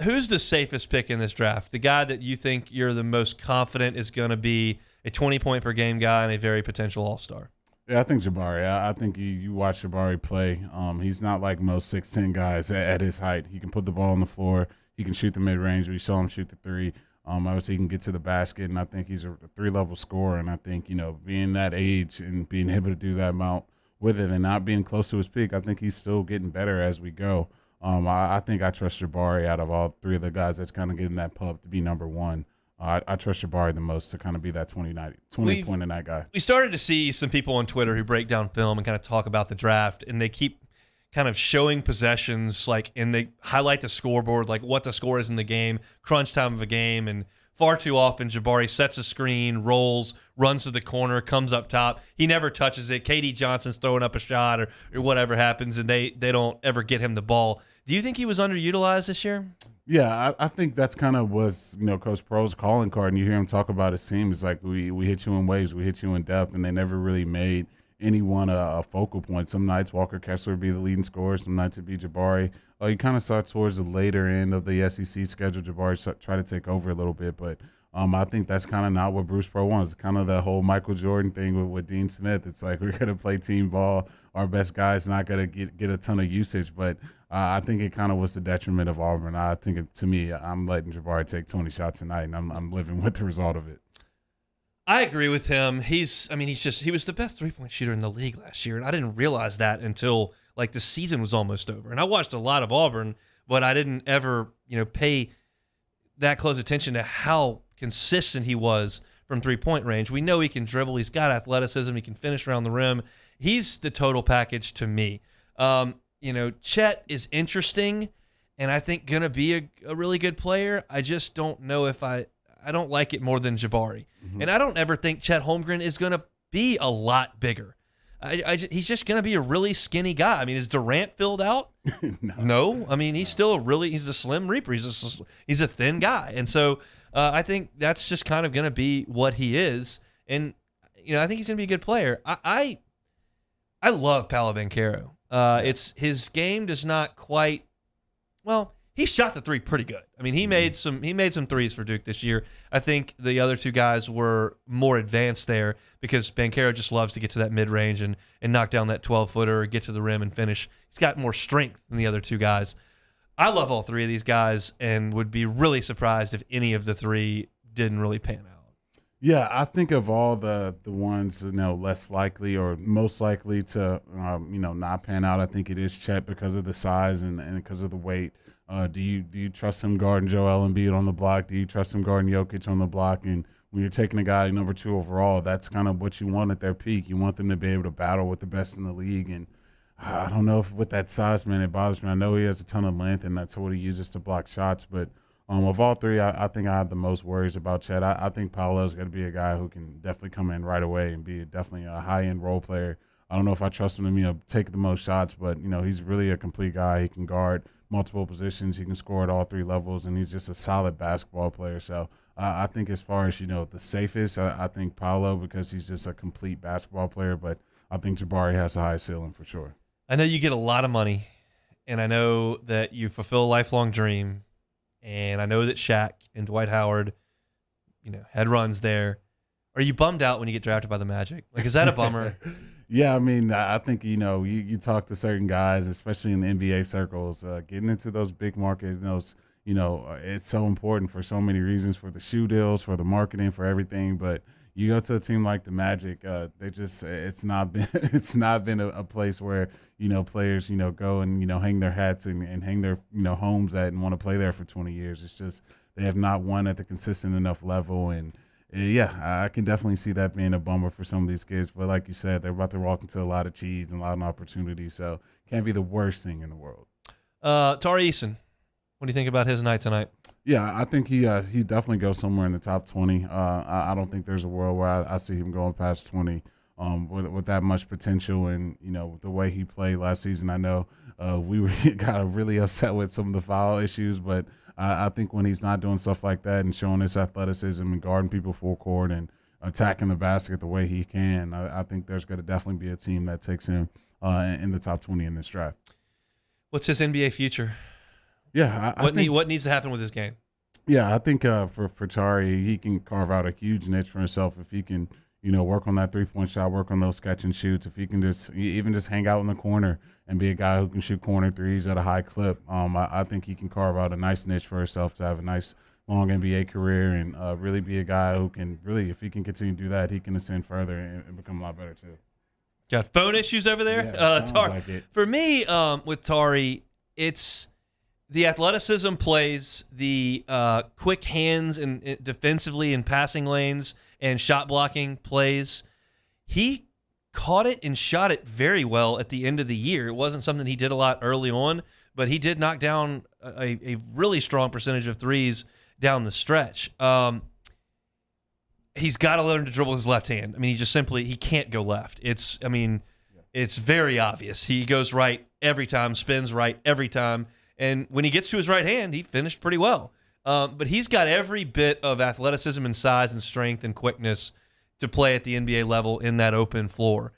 Who's the safest pick in this draft? The guy that you think you're the most confident is going to be a 20-point-per-game guy and a very potential all-star? Yeah, I think Jabari. I think you watch Jabari play. He's not like most 6'10" guys at his height. He can put the ball on the floor. He can shoot the mid-range. We saw him shoot the three. Obviously, he can get to the basket, and I think he's a 3-level scorer. And I think, being that age and being able to do that amount with it and not being close to his peak, I think he's still getting better as we go. I think I trust Jabari out of all three of the guys that's kind of getting that pub to be #1. I trust Jabari the most to kind of be that 20-point a night guy. We started to see some people on Twitter who break down film and kind of talk about the draft, and they keep kind of showing possessions, and they highlight the scoreboard, like what the score is in the game, crunch time of a game, and far too often Jabari sets a screen, rolls, runs to the corner, comes up top. He never touches it. KD Johnson's throwing up a shot or whatever happens, and they don't ever get him the ball. Do you think he was underutilized this year? Yeah, I think that's kind of was Coach Pearl's calling card, and you hear him talk about his team. It's like we hit you in waves, we hit you in depth, and they never really made anyone a focal point. Some nights Walker Kessler would be the leading scorer, some nights it'd be Jabari. You kind of saw towards the later end of the SEC schedule, Jabari try to take over a little bit, but I think that's kind of not what Bruce Pearl wants. Kind of the whole Michael Jordan thing with Dean Smith. It's like we're going to play team ball. Our best guy's not going to get a ton of usage. But I think it kind of was the detriment of Auburn. I think to me, I'm letting Jabari take 20 shots tonight, and I'm living with the result of it. I agree with him. He was the best 3-point shooter in the league last year, and I didn't realize that until like the season was almost over. And I watched a lot of Auburn, but I didn't ever, pay that close attention to how consistent he was from 3-point range. We know he can dribble. He's got athleticism. He can finish around the rim. He's the total package to me. Chet is interesting, and I think going to be a really good player. I just don't know if I don't like it more than Jabari. Mm-hmm. And I don't ever think Chet Holmgren is going to be a lot bigger. He's just going to be a really skinny guy. I mean, is Durant filled out? No. I mean, he's still he's a slim reaper. He's a thin guy. And so I think that's just kind of going to be what he is. And, I think he's going to be a good player. I love Paolo Banchero. It's his game does not quite, he shot the three pretty good. I mean, he made some threes for Duke this year. I think the other two guys were more advanced there because Banchero just loves to get to that mid-range and knock down that 12-footer or get to the rim and finish. He's got more strength than the other two guys. I love all three of these guys and would be really surprised if any of the three didn't really pan out. Yeah, I think of all the ones, less likely or most likely to, not pan out, I think it is Chet because of the size and because of the weight. Do you trust him guarding Joel Embiid on the block? Do you trust him guarding Jokic on the block? And when you're taking a guy number 2 overall, that's kind of what you want at their peak. You want them to be able to battle with the best in the league. And I don't know if with that size, man, it bothers me. I know he has a ton of length, and that's what he uses to block shots. But of all three, I think I have the most worries about Chet. I think Paolo's going to be a guy who can definitely come in right away and be definitely a high-end role player. I don't know if I trust him to take the most shots, but he's really a complete guy. He can guard multiple positions. He can score at all 3 levels, and he's just a solid basketball player. So I think as far as, the safest, I think Paolo because he's just a complete basketball player, but I think Jabari has a high ceiling for sure. I know you get a lot of money, and I know that you fulfill a lifelong dream, and I know that Shaq and Dwight Howard, had runs there. Are you bummed out when you get drafted by the Magic? Like, is that a bummer? Yeah, I mean, I think, you talk to certain guys, especially in the NBA circles, getting into those big market, it's so important for so many reasons, for the shoe deals, for the marketing, for everything. But you go to a team like the Magic, it's not been a place where, players, go and, hang their hats and hang their, homes at and want to play there for 20 years. It's just they have not won at the consistent enough level. And yeah, I can definitely see that being a bummer for some of these kids. But like you said, they're about to walk into a lot of cheese and a lot of opportunities. So can't be the worst thing in the world. Tari Eason, what do you think about his night tonight? Yeah, I think he definitely goes somewhere in the top 20. I don't think there's a world where I see him going past 20 with that much potential. And, the way he played last season, I know we got really upset with some of the foul issues, but I think when he's not doing stuff like that and showing his athleticism and guarding people full court and attacking the basket the way he can, I think there's going to definitely be a team that takes him in the top 20 in this draft. What's his NBA future? Yeah, what needs to happen with his game? Yeah, I think for Tari, he can carve out a huge niche for himself if he can, work on that 3-point shot, work on those catch and shoots. If he can even just hang out in the corner and be a guy who can shoot corner threes at a high clip, I think he can carve out a nice niche for himself to have a nice long NBA career and really be a guy who can really, if he can continue to do that, he can ascend further and become a lot better too. Got phone issues over there? Yeah, like it. For me, with Tari, it's the athleticism plays, the quick hands and defensively in passing lanes and shot blocking plays. He caught it and shot it very well at the end of the year. It wasn't something he did a lot early on, but he did knock down a really strong percentage of threes down the stretch. He's got to learn to dribble his left hand. I mean, he can't go left. It's very obvious. He goes right every time, spins right every time. And when he gets to his right hand, he finished pretty well. But he's got every bit of athleticism and size and strength and quickness to play at the NBA level in that open floor.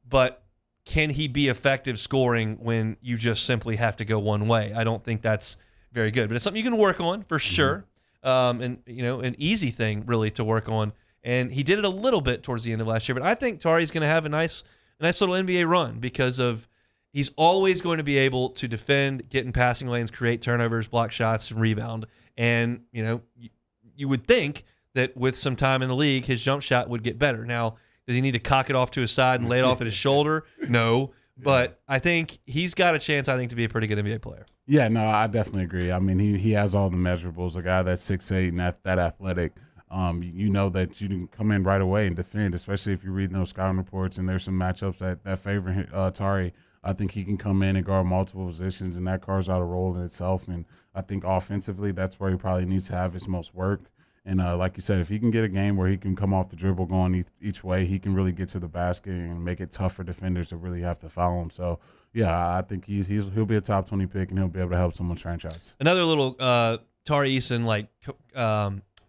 But can he be effective scoring when you just simply have to go one way? I don't think that's very good. But it's something you can work on for sure. And an easy thing really to work on. And he did it a little bit towards the end of last year. But I think Tari's going to have a nice little NBA run because of he's always going to be able to defend, get in passing lanes, create turnovers, block shots, and rebound. And, you would think that with some time in the league, his jump shot would get better. Now, does he need to cock it off to his side and lay it off at his shoulder? No. But I think he's got a chance, to be a pretty good NBA player. Yeah, no, I definitely agree. I mean, he has all the measurables. A guy that's 6'8" and that athletic, you know that you can come in right away and defend, especially if you're reading those scouting reports and there's some matchups that favor Tari. I think he can come in and guard multiple positions, and that carves out a role in itself. And I think offensively, that's where he probably needs to have his most work. And like you said, if he can get a game where he can come off the dribble going each way, he can really get to the basket and make it tough for defenders to really have to foul him. So, yeah, I think he'll be a top 20 pick, and he'll be able to help someone's franchise. Another little Tari Eason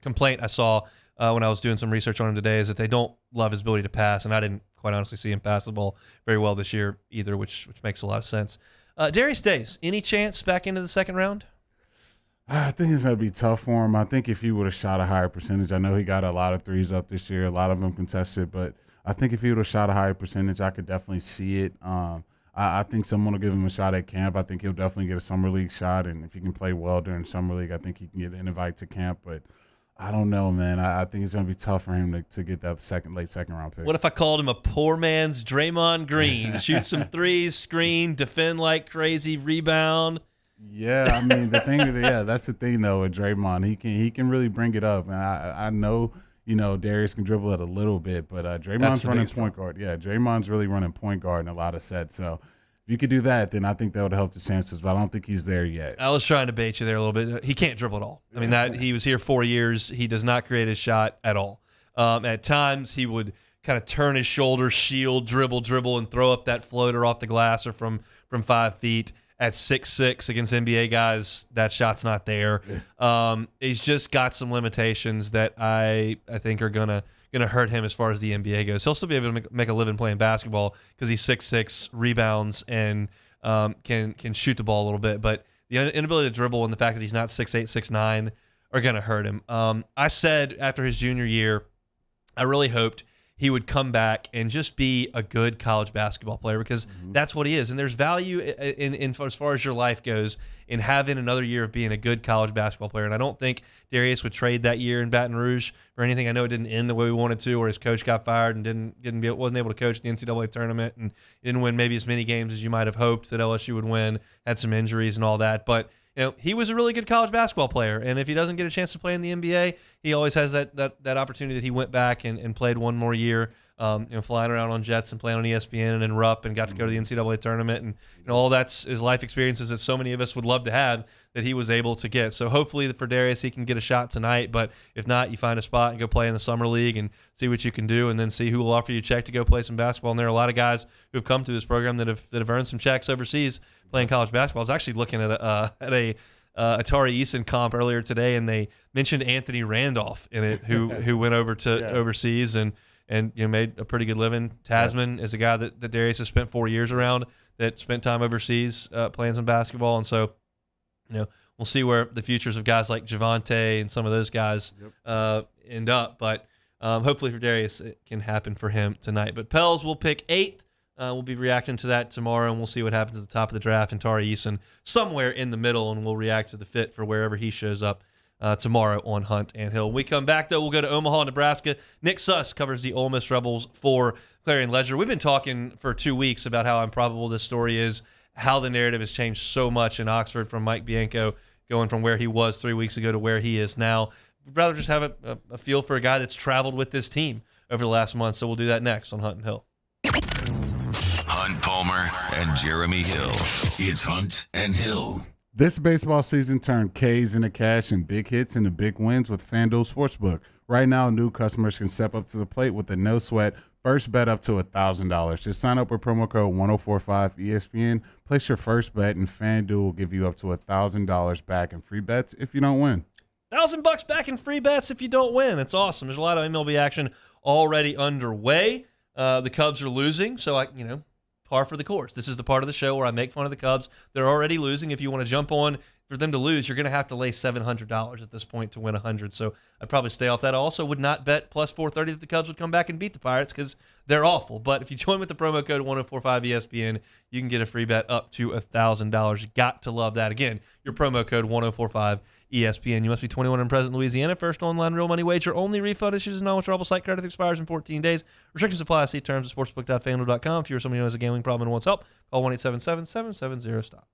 complaint I saw when I was doing some research on him today is that they don't love his ability to pass, and I didn't quite honestly see him pass the ball very well this year either, which makes a lot of sense. Darius Days, any chance back into the second round? I think it's going to be tough for him. I think if he would have shot a higher percentage, I know he got a lot of threes up this year, a lot of them contested, but I think if he would have shot a higher percentage, I could definitely see it. I think someone will give him a shot at camp. I think he'll definitely get a summer league shot, and if he can play well during summer league, I think he can get an invite to camp. But I don't know, man. I think it's going to be tough for him to get that late second round pick. What if I called him a poor man's Draymond Green? Shoot some threes, screen, defend like crazy, rebound. Yeah, I mean that's the thing though with Draymond. He can really bring it up, and I know Darius can dribble it a little bit, but Draymond's running point guard. Yeah, Draymond's really running point guard in a lot of sets. So if you could do that, then I think that would help the chances. But I don't think he's there yet. I was trying to bait you there a little bit. He can't dribble at all. I mean he was here 4 years. He does not create his shot at all. At times he would kind of turn his shoulder, shield, dribble, and throw up that floater off the glass or from 5 feet. At 6'6" against NBA guys, that shot's not there. He's just got some limitations that I think are gonna hurt him as far as the NBA goes. He'll still be able to make a living playing basketball because he's 6'6", rebounds, and can shoot the ball a little bit. But the inability to dribble and the fact that he's not 6'8", 6'9" are gonna hurt him. I said after his junior year, I really hoped he would come back and just be a good college basketball player because that's what he is. And there's value in as far as your life goes in having another year of being a good college basketball player. And I don't think Darius would trade that year in Baton Rouge for anything. I know it didn't end the way we wanted to, or his coach got fired and wasn't able to coach the NCAA tournament and didn't win maybe as many games as you might have hoped that LSU would win, had some injuries and all that. But he was a really good college basketball player, and if he doesn't get a chance to play in the NBA, he always has that opportunity that he went back and played one more year, flying around on jets and playing on ESPN and Rupp and got to go to the NCAA tournament, and all that's his life experiences that so many of us would love to have that he was able to get. So hopefully for Darius, he can get a shot tonight, but if not, you find a spot and go play in the summer league and see what you can do, and then see who will offer you a check to go play some basketball. And there are a lot of guys who have come through this program that have earned some checks overseas playing college basketball. I was actually looking at a Tari Eason comp earlier today, and they mentioned Anthony Randolph in it, who went over to overseas and made a pretty good living. Tasman is a guy that Darius has spent 4 years around, that spent time overseas playing some basketball, and so we'll see where the futures of guys like Javante and some of those guys end up. But hopefully for Darius, it can happen for him tonight. But Pels will pick 8th. We'll be reacting to that tomorrow, and we'll see what happens at the top of the draft. And Tari Eason somewhere in the middle, and we'll react to the fit for wherever he shows up tomorrow on Hunt and Hill. When we come back, though, we'll go to Omaha, Nebraska. Nick Suss covers the Ole Miss Rebels for Clarion Ledger. We've been talking for 2 weeks about how improbable this story is, how the narrative has changed so much in Oxford from Mike Bianco going from where he was 3 weeks ago to where he is now. We'd rather just have a feel for a guy that's traveled with this team over the last month, so we'll do that next on Hunt and Hill. Hunt Palmer and Jeremy Hill. It's Hunt and Hill. This baseball season turned K's into cash and big hits into big wins with FanDuel Sportsbook. Right now, new customers can step up to the plate with a no-sweat first bet up to $1,000. Just sign up with promo code 1045ESPN. Place your first bet, and FanDuel will give you up to $1,000 back in free bets if you don't win. $1,000 back in free bets if you don't win. It's awesome. There's a lot of MLB action already underway. The Cubs are losing, so par for the course. This is the part of the show where I make fun of the Cubs. They're already losing. If you want to jump on for them to lose, you're going to have to lay $700 at this point to win 100. So I'd probably stay off that. I also would not bet plus 430 that the Cubs would come back and beat the Pirates because they're awful. But if you join with the promo code 1045ESPN, you can get a free bet up to $1,000. You got to love that. Again, your promo code 1045ESPN. You must be 21 and present in Louisiana. First online real money wager. Only refund issues and non-withdrawable site credit expires in 14 days. Restrictions apply. See terms at sportsbook.fanduel.com. If you're somebody who has a gambling problem and wants help, call 1-877-770-STOP.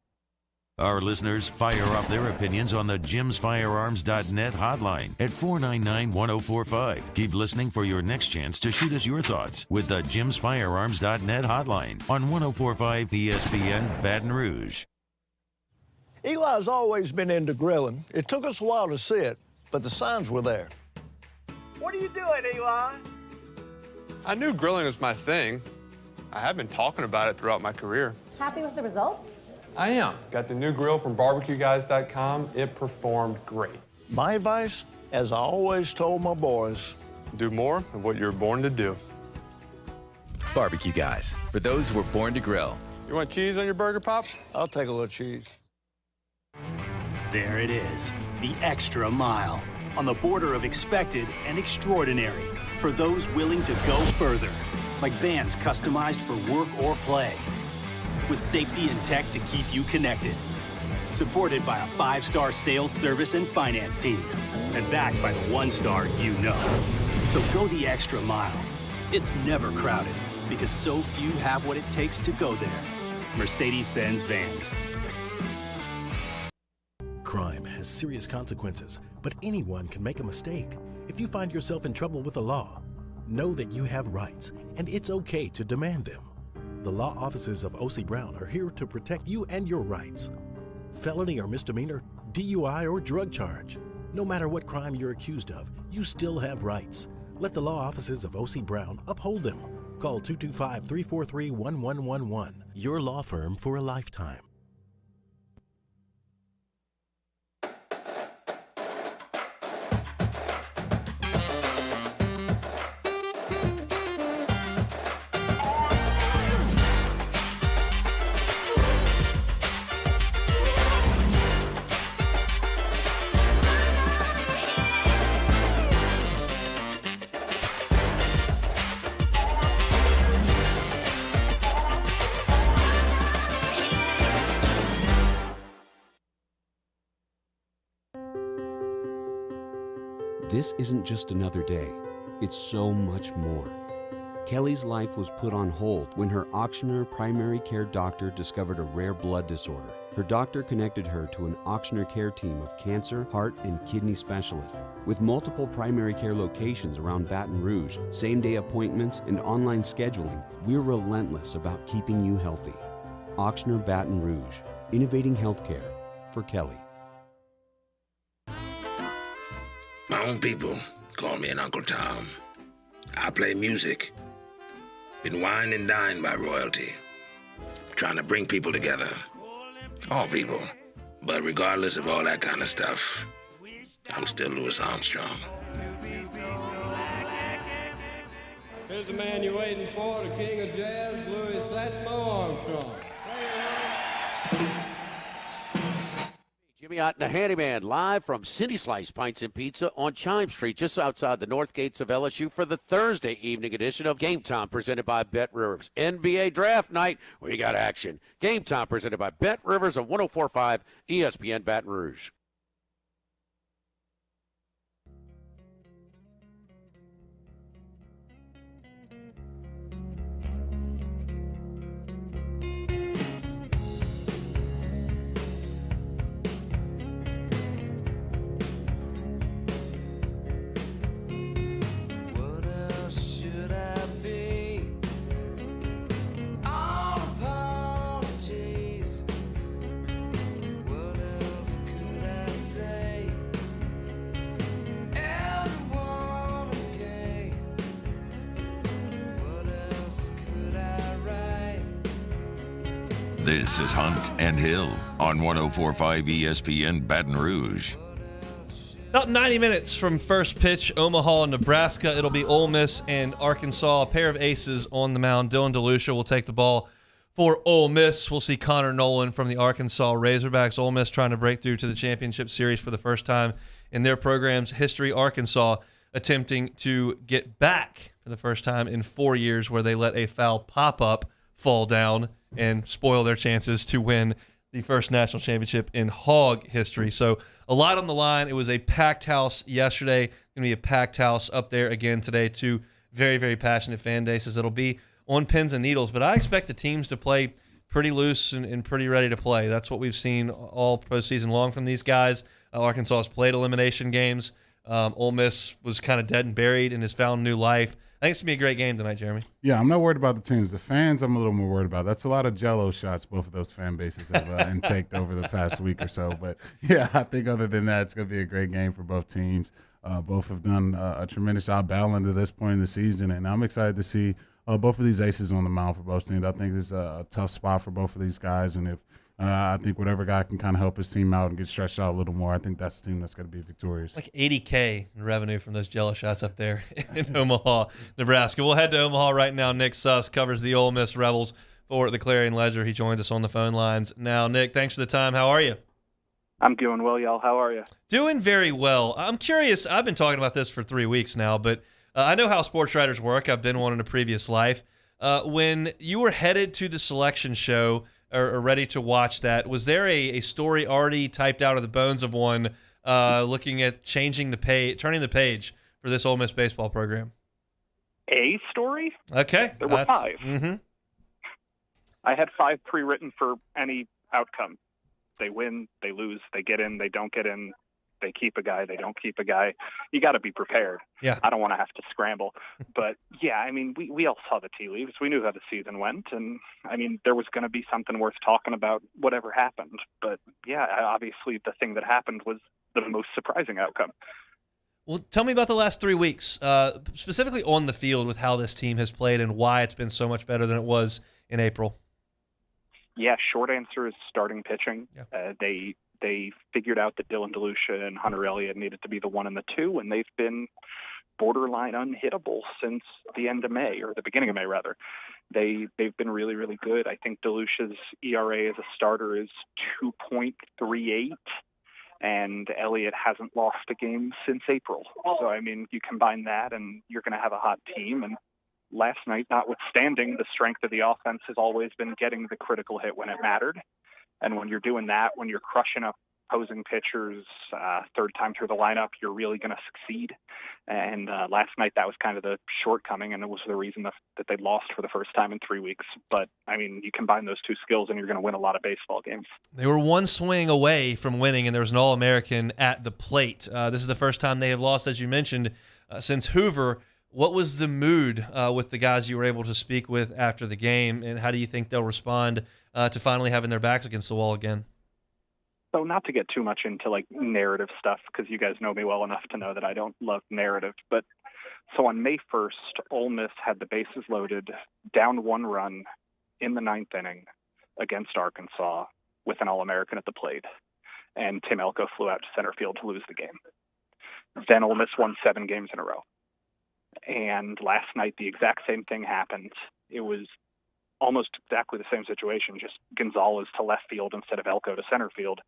Our listeners fire off their opinions on the jimsfirearms.net hotline at 499-1045. Keep listening for your next chance to shoot us your thoughts with the jimsfirearms.net hotline on 1045 ESPN Baton Rouge. Eli's always been into grilling. It took us a while to see it, but the signs were there. What are you doing, Eli? I knew grilling was my thing. I have been talking about it throughout my career. Happy with the results? I am. Got the new grill from barbecueguys.com. It performed great. My advice, as I always told my boys, do more of what you were born to do. Barbecue Guys, for those who were born to grill. You want cheese on your burger, Pops? I'll take a little cheese. There it is, the extra mile, on the border of expected and extraordinary, for those willing to go further, like vans customized for work or play, with safety and tech to keep you connected, supported by a 5-star sales, service, and finance team, and backed by the 1-star you know. So go the extra mile. It's never crowded, because so few have what it takes to go there. Mercedes-Benz Vans. Crime has serious consequences, but anyone can make a mistake. If you find yourself in trouble with the law, know that you have rights, and it's okay to demand them. The law offices of O.C. Brown are here to protect you and your rights. Felony or misdemeanor, DUI or drug charge. No matter what crime you're accused of, you still have rights. Let the law offices of O.C. Brown uphold them. Call 225-343-1111. Your law firm for a lifetime. This isn't just another day. It's so much more. Kelly's life was put on hold when her auctioneer primary care doctor discovered a rare blood disorder. Her doctor connected her to an auctioneer care team of cancer, heart, and kidney specialists. With multiple primary care locations around Baton Rouge, same-day appointments, and online scheduling, we're relentless about keeping you healthy. Auctioneer Baton Rouge, innovating healthcare for Kelly. My own people call me an Uncle Tom. I play music. Been wined and dined by royalty. Trying to bring people together. All people. But regardless of all that kind of stuff, I'm still Louis Armstrong. Here's the man you're waiting for, the king of jazz, Louis Armstrong. Jimmy Ott and the Handyman live from City Slice Pints and Pizza on Chime Street, just outside the north gates of LSU for the Thursday evening edition of Game Time presented by Bet Rivers. NBA Draft Night, we got action. Game Time presented by Bet Rivers on 104.5 ESPN Baton Rouge. This is Hunt and Hill on 104.5 ESPN Baton Rouge. About 90 minutes from first pitch, Omaha, Nebraska. It'll be Ole Miss and Arkansas, a pair of aces on the mound. Dylan DeLucia will take the ball For Ole Miss, we'll see Connor Nolan from the Arkansas Razorbacks. Ole Miss trying to break through to the championship series for the first time in their program's history. Arkansas attempting to get back for the first time in 4 years, where they let a foul pop-up fall down and spoil their chances to win the first national championship in Hog history. So a lot on the line. It was a packed house yesterday. Going to be a packed house up there again today. Two very, very passionate fan bases. It'll be on pins and needles, but I expect the teams to play pretty loose and pretty ready to play. That's what we've seen all postseason long from these guys. Arkansas has played elimination games. Ole Miss was kind of dead and buried and has found new life. I think it's going to be a great game tonight, Jeremy. Yeah, I'm not worried about the teams. The fans, I'm a little more worried about. That's a lot of Jell-O shots both of those fan bases have intaked over the past week or so. But, yeah, I think other than that, it's going to be a great game for both teams. Both have done a tremendous job battling to this point in the season, and I'm excited to see both of these aces on the mound for both teams. I think this is a tough spot for both of these guys, and if I think whatever guy can kind of help his team out and get stretched out a little more, I think that's the team that's going to be victorious. Like $80K in revenue from those Jell-O shots up there in Omaha, Nebraska. We'll head to Omaha right now. Nick Suss covers the Ole Miss Rebels for the Clarion Ledger. He joins us on the phone lines now. Nick, thanks for the time. How are you? I'm doing well, y'all. How are you? Doing very well. I'm curious. I've been talking about this for 3 weeks now, but I know how sports writers work. I've been one in a previous life. When you were headed to the selection show or ready to watch that, was there a story already typed out of the bones of one looking at turning the page for this Ole Miss baseball program? A story? Okay. There were 5. Mm-hmm. I had 5 pre-written for any outcome. They win, they lose, they get in, they don't get in, they keep a guy, they don't keep a guy. You got to be prepared. Yeah. I don't want to have to scramble. But, yeah, I mean, we all saw the tea leaves. We knew how the season went. And, I mean, there was going to be something worth talking about whatever happened. But, yeah, obviously the thing that happened was the most surprising outcome. Well, tell me about the last 3 weeks, specifically on the field with how this team has played and why it's been so much better than it was in April. Yeah, short answer is starting pitching. Yeah. They figured out that Dylan DeLucia and Hunter Elliott needed to be the 1 and the 2, and they've been borderline unhittable since the end of May, or the beginning of May, rather. They've been really, really good. I think DeLucia's ERA as a starter is 2.38, and Elliott hasn't lost a game since April. So, I mean, you combine that, and you're going to have a hot team, and last night, notwithstanding, the strength of the offense has always been getting the critical hit when it mattered. And when you're doing that, when you're crushing up opposing pitchers third time through the lineup, you're really going to succeed. And last night, that was kind of the shortcoming, and it was the reason that they lost for the first time in 3 weeks. But, I mean, you combine those two skills, and you're going to win a lot of baseball games. They were one swing away from winning, and there was an All-American at the plate. This is the first time they have lost, as you mentioned, since Hoover. What was the mood with the guys you were able to speak with after the game, and how do you think they'll respond to finally having their backs against the wall again? So not to get too much into like narrative stuff, because you guys know me well enough to know that I don't love narrative. But so on May 1st, Ole Miss had the bases loaded, down 1 run in the 9th inning against Arkansas with an All-American at the plate. And Tim Elko flew out to center field to lose the game. Then Ole Miss won 7 games in a row. And last night, the exact same thing happened. It was almost exactly the same situation, just Gonzalez to left field instead of Elko to center field.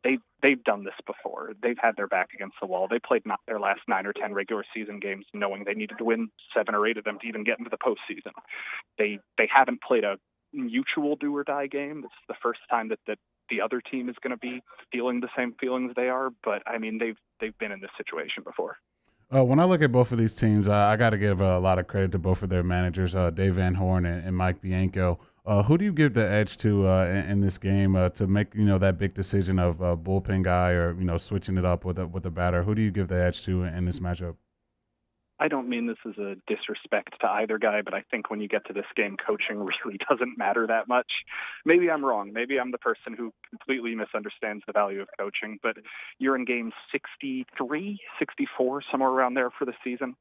They've done this before. They've had their back against the wall. They played not their last 9 or 10 regular season games knowing they needed to win 7 or 8 of them to even get into the postseason. They haven't played a mutual do-or-die game. This is the first time that the other team is going to be feeling the same feelings they are. But, I mean, they've been in this situation before. When I look at both of these teams, I got to give a lot of credit to both of their managers, Dave Van Horn and Mike Bianco. Who do you give the edge to in this game to make that big decision of bullpen guy or switching it up with a batter? Who do you give the edge to in this matchup? I don't mean this as a disrespect to either guy, but I think when you get to this game, coaching really doesn't matter that much. Maybe I'm wrong. Maybe I'm the person who completely misunderstands the value of coaching, but you're in game 63, 64, somewhere around there for the season.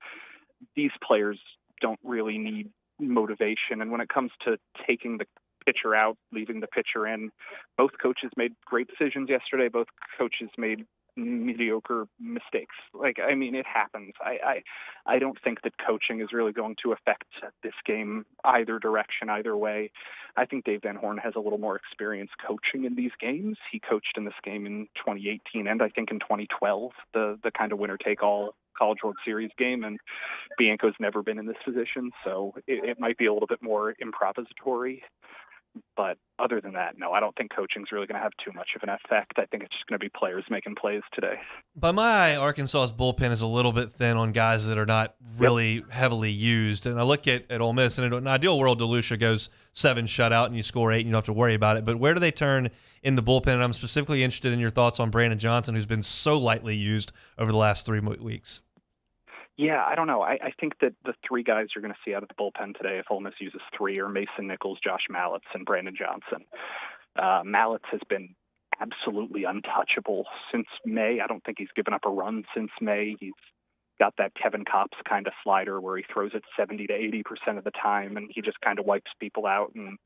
These players don't really need motivation. And when it comes to taking the pitcher out, leaving the pitcher in. Both coaches made great decisions yesterday. Both coaches made mediocre mistakes. It happens. I don't think that coaching is really going to affect this game either direction, either way. I think Dave Van Horn has a little more experience coaching in these games. He coached in this game in 2018 and I think in 2012, the kind of winner-take-all College World Series game, and Bianco's never been in this position, so it might be a little bit more improvisatory. But other than that, no, I don't think coaching's really going to have too much of an effect. I think it's just going to be players making plays today. By my eye, Arkansas's bullpen is a little bit thin on guys that are not really heavily used. And I look at Ole Miss, and in an ideal world, DeLucia goes 7 shutout, and you score 8, and you don't have to worry about it. But where do they turn in the bullpen? And I'm specifically interested in your thoughts on Brandon Johnson, who's been so lightly used over the last 3 weeks. Yeah, I don't know. I think that the 3 guys you're going to see out of the bullpen today, if Ole Miss uses 3, are Mason Nichols, Josh Mallitz, and Brandon Johnson. Mallitz has been absolutely untouchable since May. I don't think he's given up a run since May. He's got that Kevin Kopps kind of slider where he throws it 70 to 80% of the time, and he just kind of wipes people out and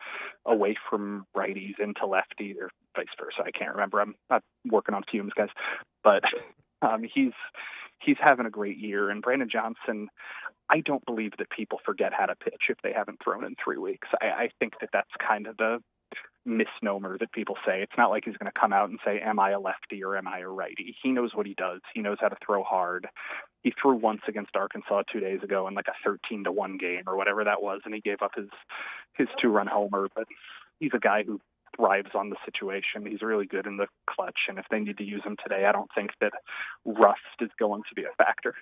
away from righties into lefties, or vice versa. I can't remember. I'm not working on fumes, guys. But he's having a great year. And Brandon Johnson, I don't believe that people forget how to pitch if they haven't thrown in 3 weeks. I think that that's kind of the misnomer that people say. It's not like he's going to come out and say, am I a lefty or am I a righty? He knows what he does. He knows how to throw hard. He threw once against Arkansas 2 days ago in like a 13-1 game or whatever that was, and he gave up his 2-run homer. But he's a guy who thrives on the situation. He's really good in the clutch, and if they need to use him today, I don't think that rust is going to be a factor.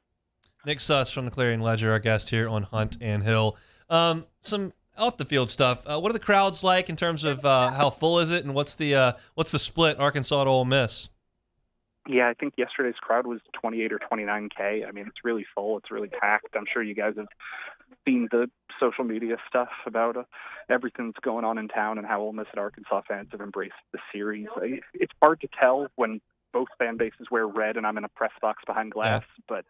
Nick Suss from the Clarion Ledger, our guest here on Hunt and Hill. Some off the field stuff. What are the crowds like in terms of how full is it, and what's the split Arkansas to Ole Miss? Yeah, I think yesterday's crowd was 28 or 29K. I mean, it's really full. It's really packed. I'm sure you guys have seen the social media stuff about everything that's going on in town and how Ole Miss and Arkansas fans have embraced the series. It's hard to tell when both fan bases wear red and I'm in a press box behind glass, but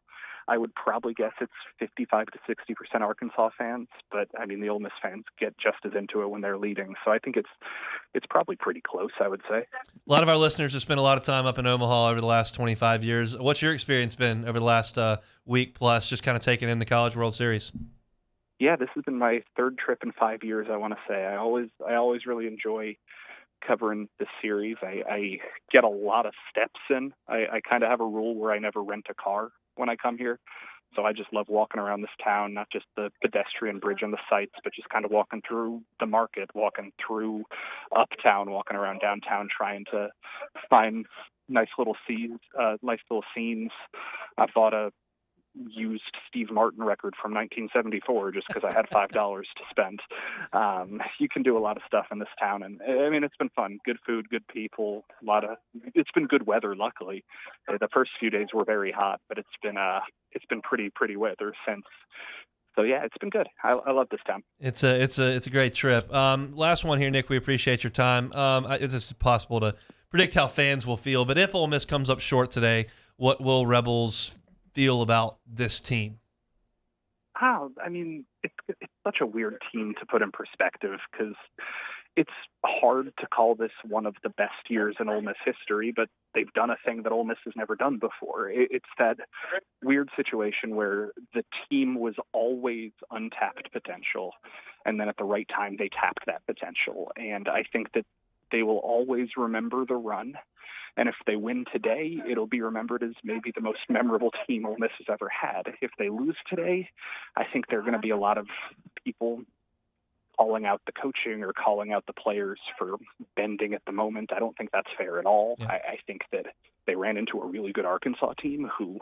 I would probably guess it's 55 to 60% Arkansas fans. But, I mean, the Ole Miss fans get just as into it when they're leading. So I think it's probably pretty close, I would say. A lot of our listeners have spent a lot of time up in Omaha over the last 25 years. What's your experience been over the last week plus, just kind of taking in the College World Series? Yeah, this has been my 3rd trip in 5 years, I want to say. I always really enjoy covering this series. I get a lot of steps in. I kind of have a rule where I never rent a car when I come here. So I just love walking around this town, not just the pedestrian bridge and the sites, but just kind of walking through the market, walking through uptown, walking around downtown, trying to find nice little scenes. I bought a used Steve Martin record from 1974 just because I had $5 to spend. You can do a lot of stuff in this town, and I mean, it's been fun. Good food, good people, it's been good weather, luckily. The first few days were very hot, but it's been pretty weather since. So yeah, it's been good. I love this town. It's a great trip. Last one here, Nick. We appreciate your time. It's possible to predict how fans will feel, but if Ole Miss comes up short today, what will Rebels feel about this team? I mean, it's such a weird team to put in perspective because it's hard to call this one of the best years in Ole Miss history, but they've done a thing that Ole Miss has never done before. It's that weird situation where the team was always untapped potential, and then at the right time they tapped that potential. And I think that they will always remember the run. And if they win today, it'll be remembered as maybe the most memorable team Ole Miss has ever had. If they lose today, I think there are going to be a lot of people calling out the coaching or calling out the players for bending at the moment. I don't think that's fair at all. Yeah. I think that they ran into a really good Arkansas team who,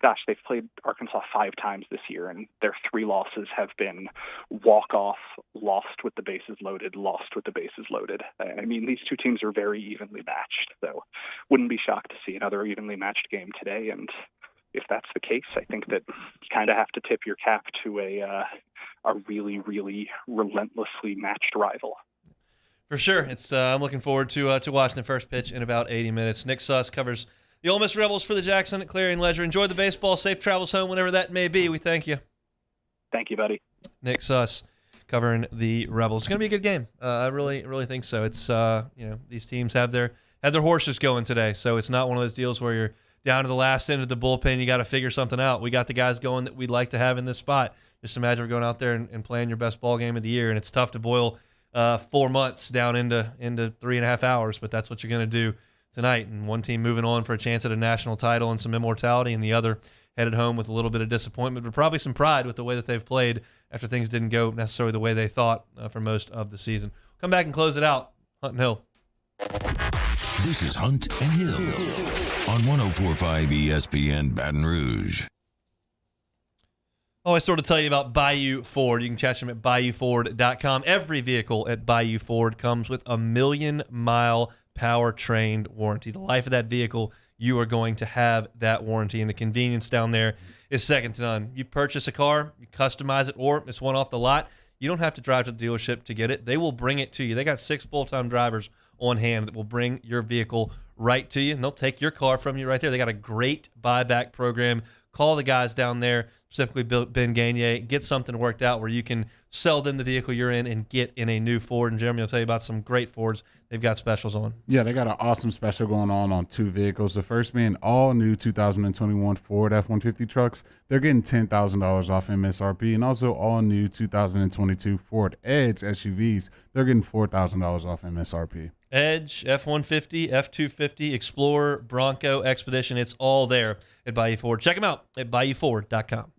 gosh, they've played Arkansas 5 times this year, and their 3 losses have been walk-off, lost with the bases loaded, lost with the bases loaded. I mean, these two teams are very evenly matched, so wouldn't be shocked to see another evenly matched game today. And if that's the case, I think that you kind of have to tip your cap to a really, really relentlessly matched rival. For sure. I'm looking forward to watching the first pitch in about 80 minutes. Nick Suss covers the Ole Miss Rebels for the Jackson at Clarion Ledger. Enjoy the baseball. Safe travels home whenever that may be. We thank you. Thank you, buddy. Nick Suss covering the Rebels. It's going to be a good game. I really think so. It's these teams have their horses going today, so it's not one of those deals where you're down to the last end of the bullpen. You got to figure something out. We got the guys going that we'd like to have in this spot. Just imagine we're going out there and playing your best ball game of the year, and it's tough to boil 4 months down into 3.5 hours, but that's what you're going to do tonight. And one team moving on for a chance at a national title and some immortality, and the other headed home with a little bit of disappointment, but probably some pride with the way that they've played after things didn't go necessarily the way they thought for most of the season. Come back and close it out. Hunt and Hill. This is Hunt and Hill on 104.5 ESPN Baton Rouge. I sort of tell you about Bayou Ford. You can catch them at BayouFord.com. Every vehicle at Bayou Ford comes with a 1,000,000-mile power-trained warranty. The life of that vehicle, you are going to have that warranty, and the convenience down there is second to none. You purchase a car, you customize it, or it's one off the lot. You don't have to drive to the dealership to get it. They will bring it to you. They got 6 full-time drivers on hand that will bring your vehicle right to you, and they'll take your car from you right there. They got a great buyback program. Call the guys down there, specifically Ben Gagne, get something worked out where you can sell them the vehicle you're in and get in a new Ford. And Jeremy will tell you about some great Fords they've got specials on. Yeah, they got an awesome special going on 2 vehicles. The first being all new 2021 Ford F-150 trucks. They're getting $10,000 off MSRP. And also all new 2022 Ford Edge SUVs. They're getting $4,000 off MSRP. Edge, F-150, F-250, Explorer, Bronco, Expedition. It's all there at Bayou Ford. Check them out at BayouFord.com.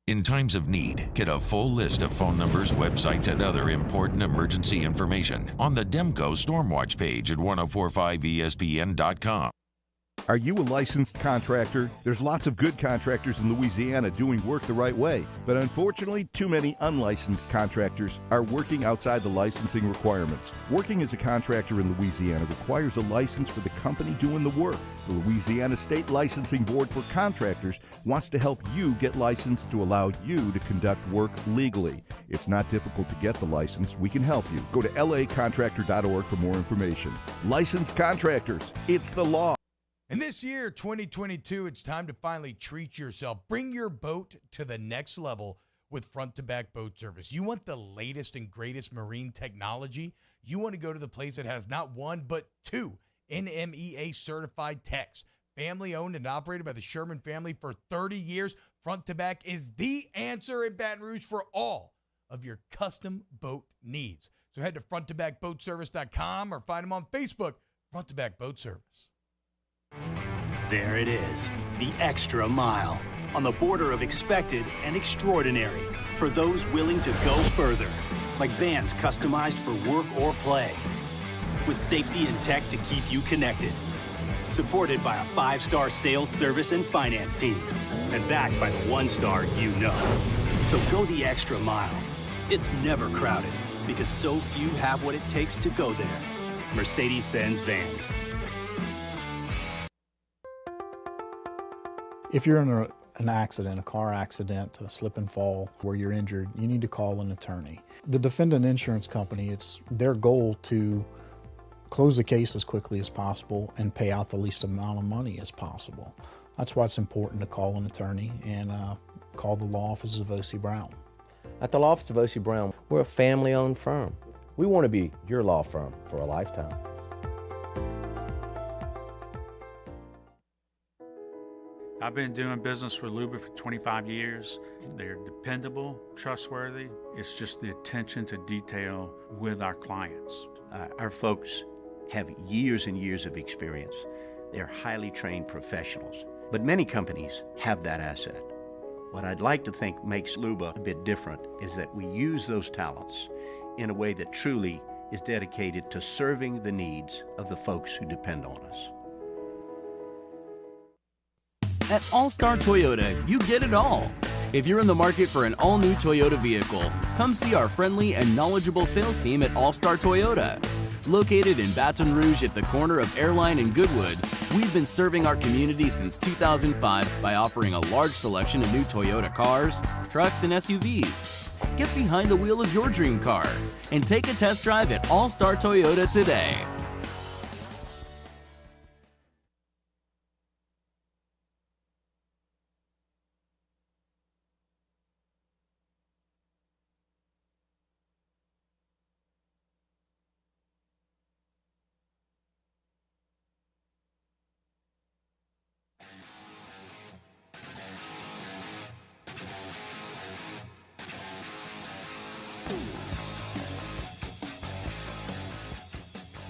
In times of need, get a full list of phone numbers, websites, and other important emergency information on the Demco Stormwatch page at 1045ESPN.com. Are you a licensed contractor? There's lots of good contractors in Louisiana doing work the right way, but unfortunately, too many unlicensed contractors are working outside the licensing requirements. Working as a contractor in Louisiana requires a license for the company doing the work. The Louisiana State Licensing Board for Contractors wants to help you get licensed to allow you to conduct work legally. It's not difficult to get the license. We can help you. Go to lacontractor.org for more information. Licensed contractors, it's the law. And this year, 2022, it's time to finally treat yourself. Bring your boat to the next level with front-to-back boat service. You want the latest and greatest marine technology? You want to go to the place that has not 1, but 2 NMEA-certified techs. Family-owned and operated by the Sherman family for 30 years, front-to-back is the answer in Baton Rouge for all of your custom boat needs. So head to fronttobackboatservice.com or find them on Facebook, Front to Back Boat Service. There it is, the extra mile, on the border of expected and extraordinary, for those willing to go further, like vans customized for work or play, with safety and tech to keep you connected, supported by a 5-star sales, service, and finance team, and backed by the 1-star you know. So go the extra mile. It's never crowded, because so few have what it takes to go there. Mercedes-Benz Vans. If you're in an accident, a car accident, a slip and fall where you're injured, you need to call an attorney. The defendant insurance company, it's their goal to close the case as quickly as possible and pay out the least amount of money as possible. That's why it's important to call an attorney and call the law office of O.C. Brown. At the law office of O.C. Brown, we're a family-owned firm. We want to be your law firm for a lifetime. I've been doing business with Luba for 25 years. They're dependable, trustworthy. It's just the attention to detail with our clients. Our folks have years and years of experience. They're highly trained professionals, but many companies have that asset. What I'd like to think makes Luba a bit different is that we use those talents in a way that truly is dedicated to serving the needs of the folks who depend on us. At All-Star Toyota, you get it all. If you're in the market for an all-new Toyota vehicle, come see our friendly and knowledgeable sales team at All-Star Toyota. Located in Baton Rouge at the corner of Airline and Goodwood, we've been serving our community since 2005 by offering a large selection of new Toyota cars, trucks, and SUVs. Get behind the wheel of your dream car and take a test drive at All-Star Toyota today.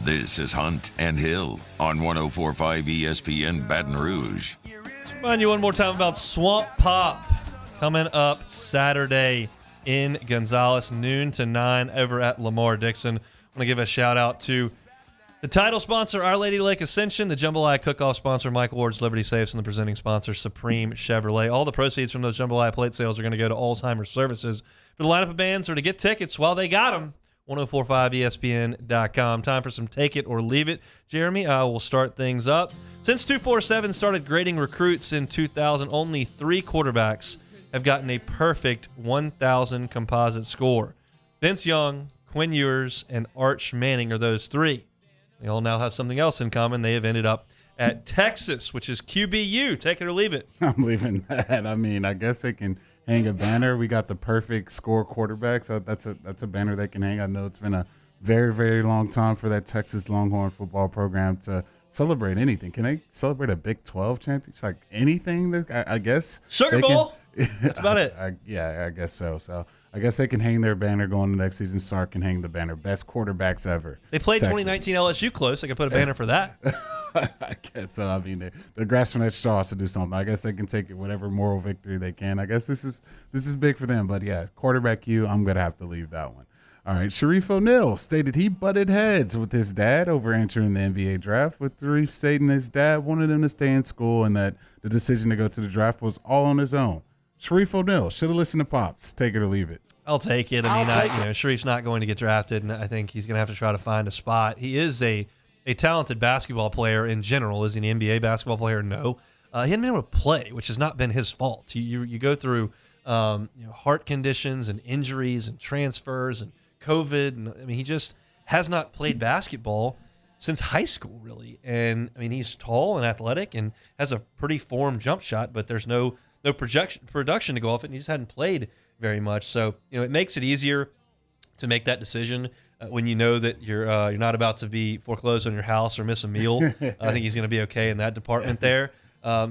This is Hunt and Hill on 104.5 ESPN Baton Rouge. Remind you one more time about Swamp Pop coming up Saturday in Gonzales, noon to 9 over at Lamar Dixon. I want to give a shout out to the title sponsor, Our Lady Lake Ascension, the Jambalaya Cook-Off sponsor, Mike Ward's Liberty Safes, and the presenting sponsor, Supreme Chevrolet. All the proceeds from those Jambalaya plate sales are going to go to Alzheimer's Services. For the lineup of bands or to get tickets while they got them, 1045ESPN.com. Time for some Take It or Leave It. Jeremy, I will start things up. Since 247 started grading recruits in 2000, only 3 quarterbacks have gotten a perfect 1,000 composite score. Vince Young, Quinn Ewers, and Arch Manning are those 3. They all now have something else in common. They have ended up at Texas, which is QBU. Take it or leave it. I'm leaving that. I mean, I guess they can hang a banner. We got the perfect score quarterback, so that's a banner they can hang. I know it's been a very, very long time for that Texas Longhorn football program to celebrate anything. Can they celebrate a Big 12 championship? Like anything? That I guess Sugar Bowl. That's about it. I guess so. So I guess they can hang their banner going to next season. Sark can hang the banner. Best quarterbacks ever. They played Texas. 2019 LSU close. I could put a banner for that. I guess so. I mean, they're grasping at straws to do something. I guess they can take whatever moral victory they can. I guess this is big for them. But yeah, quarterback Q, I'm gonna have to leave that one. All right, Sharif O'Neal stated he butted heads with his dad over entering the NBA draft, with Sharif stating his dad wanted him to stay in school and that the decision to go to the draft was all on his own. Sharif O'Neal should have listened to Pops. Take it or leave it. I'll take it. I mean, Sharif's not going to get drafted, and I think he's going to have to try to find a spot. He is a talented basketball player in general. Is he an NBA basketball player? No. He hasn't been able to play, which has not been his fault. You go through heart conditions and injuries and transfers and COVID. And, I mean, he just has not played basketball since high school, really. And, I mean, he's tall and athletic and has a pretty formed jump shot, but there's no production to go off it, and he just hadn't played very much. So, it makes it easier to make that decision when you know that you're not about to be foreclosed on your house or miss a meal. I think he's going to be okay in that department there.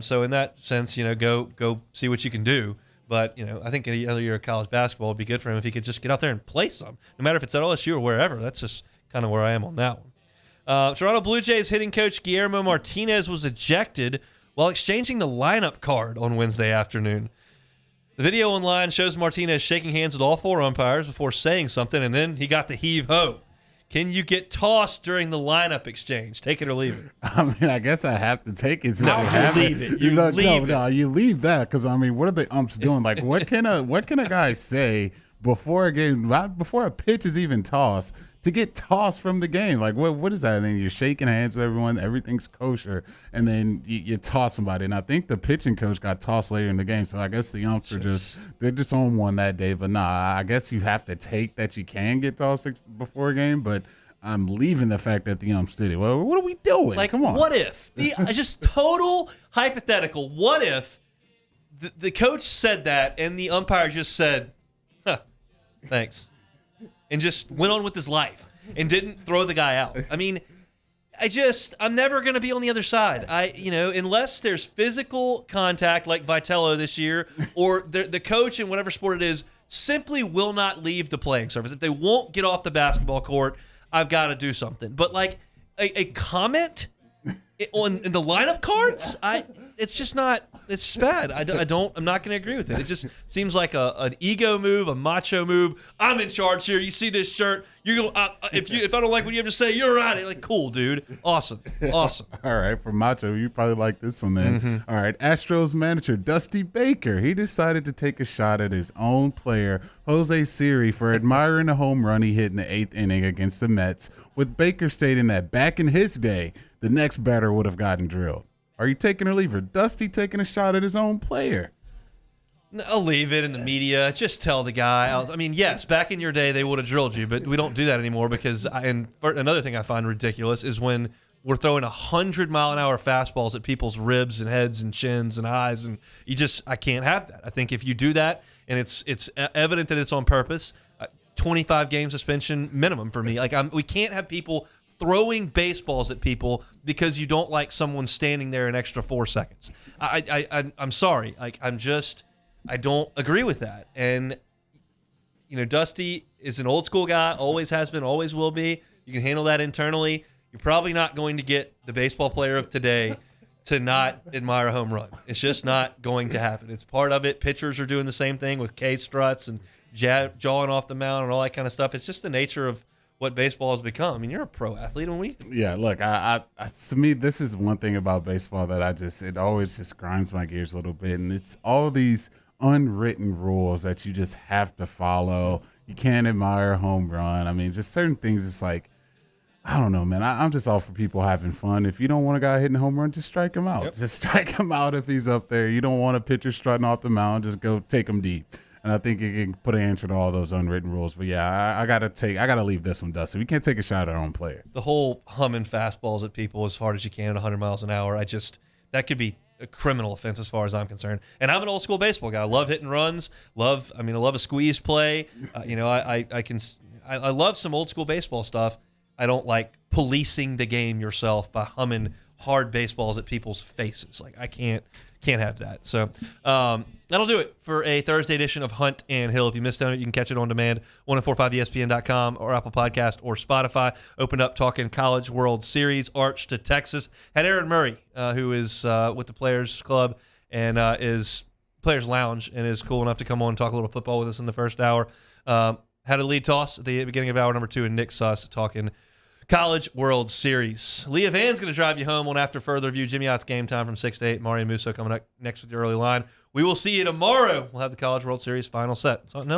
So in that sense, go see what you can do. But, I think another year of college basketball would be good for him if he could just get out there and play some, no matter if it's at LSU or wherever. That's just kind of where I am on that one. Toronto Blue Jays hitting coach Guillermo Martinez was ejected while exchanging the lineup card on Wednesday afternoon. The video online shows Martinez shaking hands with all 4 umpires before saying something, and then he got the heave-ho. Can you get tossed during the lineup exchange? Take it or leave it. I mean, I guess I have to take it. No, you leave it. You leave that because, I mean, what are the umps doing? Like, what can a guy say before a game, before a pitch is even tossed, to get tossed from the game? Like, what is that? And then you're shaking hands with everyone, everything's kosher, and then you toss somebody. And I think the pitching coach got tossed later in the game, so I guess the umps they're just on one that day. But nah, I guess you have to take that you can get tossed before a game, but I'm leaving the fact that the umps did it. Well, what are we doing? Like, come on. What if just total hypothetical? What if the coach said that and the umpire just said, "Huh, thanks," and just went on with his life and didn't throw the guy out? I mean, I'm never going to be on the other side. Unless there's physical contact like Vitello this year, or the coach in whatever sport it is simply will not leave the playing surface. If they won't get off the basketball court, I've got to do something. But like a comment in the lineup cards, it's just not. It's just bad. I'm not going to agree with it. It just seems like an ego move, a macho move. I'm in charge here. You see this shirt? You're gonna if I don't like what you have to say, you're right. Like, cool, dude. Awesome. All right, for macho, you probably like this one then. Mm-hmm. All right, Astros manager Dusty Baker. He decided to take a shot at his own player Jose Siri for admiring the home run he hit in the 8th inning against the Mets, with Baker stating that back in his day, the next batter would have gotten drilled. Are you taking or leave her? Dusty taking a shot at his own player. I'll leave it in the media. Just tell the guy. I mean, yes, back in your day they would have drilled you, but we don't do that anymore because. And another thing I find ridiculous is when we're throwing 100-mile-an-hour fastballs at people's ribs and heads and chins and eyes, and I can't have that. I think if you do that and it's evident that it's on purpose, 25-game suspension minimum for me. Like we can't have people throwing baseballs at people because you don't like someone standing there an extra 4 seconds. I'm sorry. I don't agree with that. And, Dusty is an old school guy, always has been, always will be. You can handle that internally. you're probably not going to get the baseball player of today to not admire a home run. It's just not going to happen. It's part of it. Pitchers are doing the same thing with K-struts and jawing off the mound and all that kind of stuff. It's just the nature of what baseball has become. I mean, you're a pro athlete. Yeah, look, I to me, this is one thing about baseball that it always just grinds my gears a little bit, and it's all these unwritten rules that you just have to follow. You can't admire a home run. I mean, just certain things. It's like, I don't know, man. I'm just all for people having fun. If you don't want a guy hitting a home run, just strike him out. Yep. Just strike him out if he's up there. You don't want a pitcher strutting off the mound, just go take him deep. And I think you can put an answer to all those unwritten rules. But yeah, I gotta leave this one, Dustin. We can't take a shot at our own player. The whole humming fastballs at people as hard as you can at 100 miles an hour. That could be a criminal offense as far as I'm concerned. And I'm an old school baseball guy. I love hitting runs. I love a squeeze play. I love some old school baseball stuff. I don't like policing the game yourself by humming hard baseballs at people's faces. Like, I can't have that. So that'll do it for a Thursday edition of Hunt and Hill. If you missed it, you can catch it on demand, 1045ESPN.com or Apple Podcast or Spotify. Opened up talking College World Series, Arch to Texas. Had Aaron Murray, who is with the Players Club and is Players Lounge and is cool enough to come on and talk a little football with us in the first hour. Had a lead toss at the beginning of hour number 2, and Nick Suss talking College World Series. Leah Van's going to drive you home on After Further Review. Jimmy Ott's Game Time from 6 to 8. Mario Musso coming up next with your early line. We will see you tomorrow. We'll have the College World Series final set. So, no.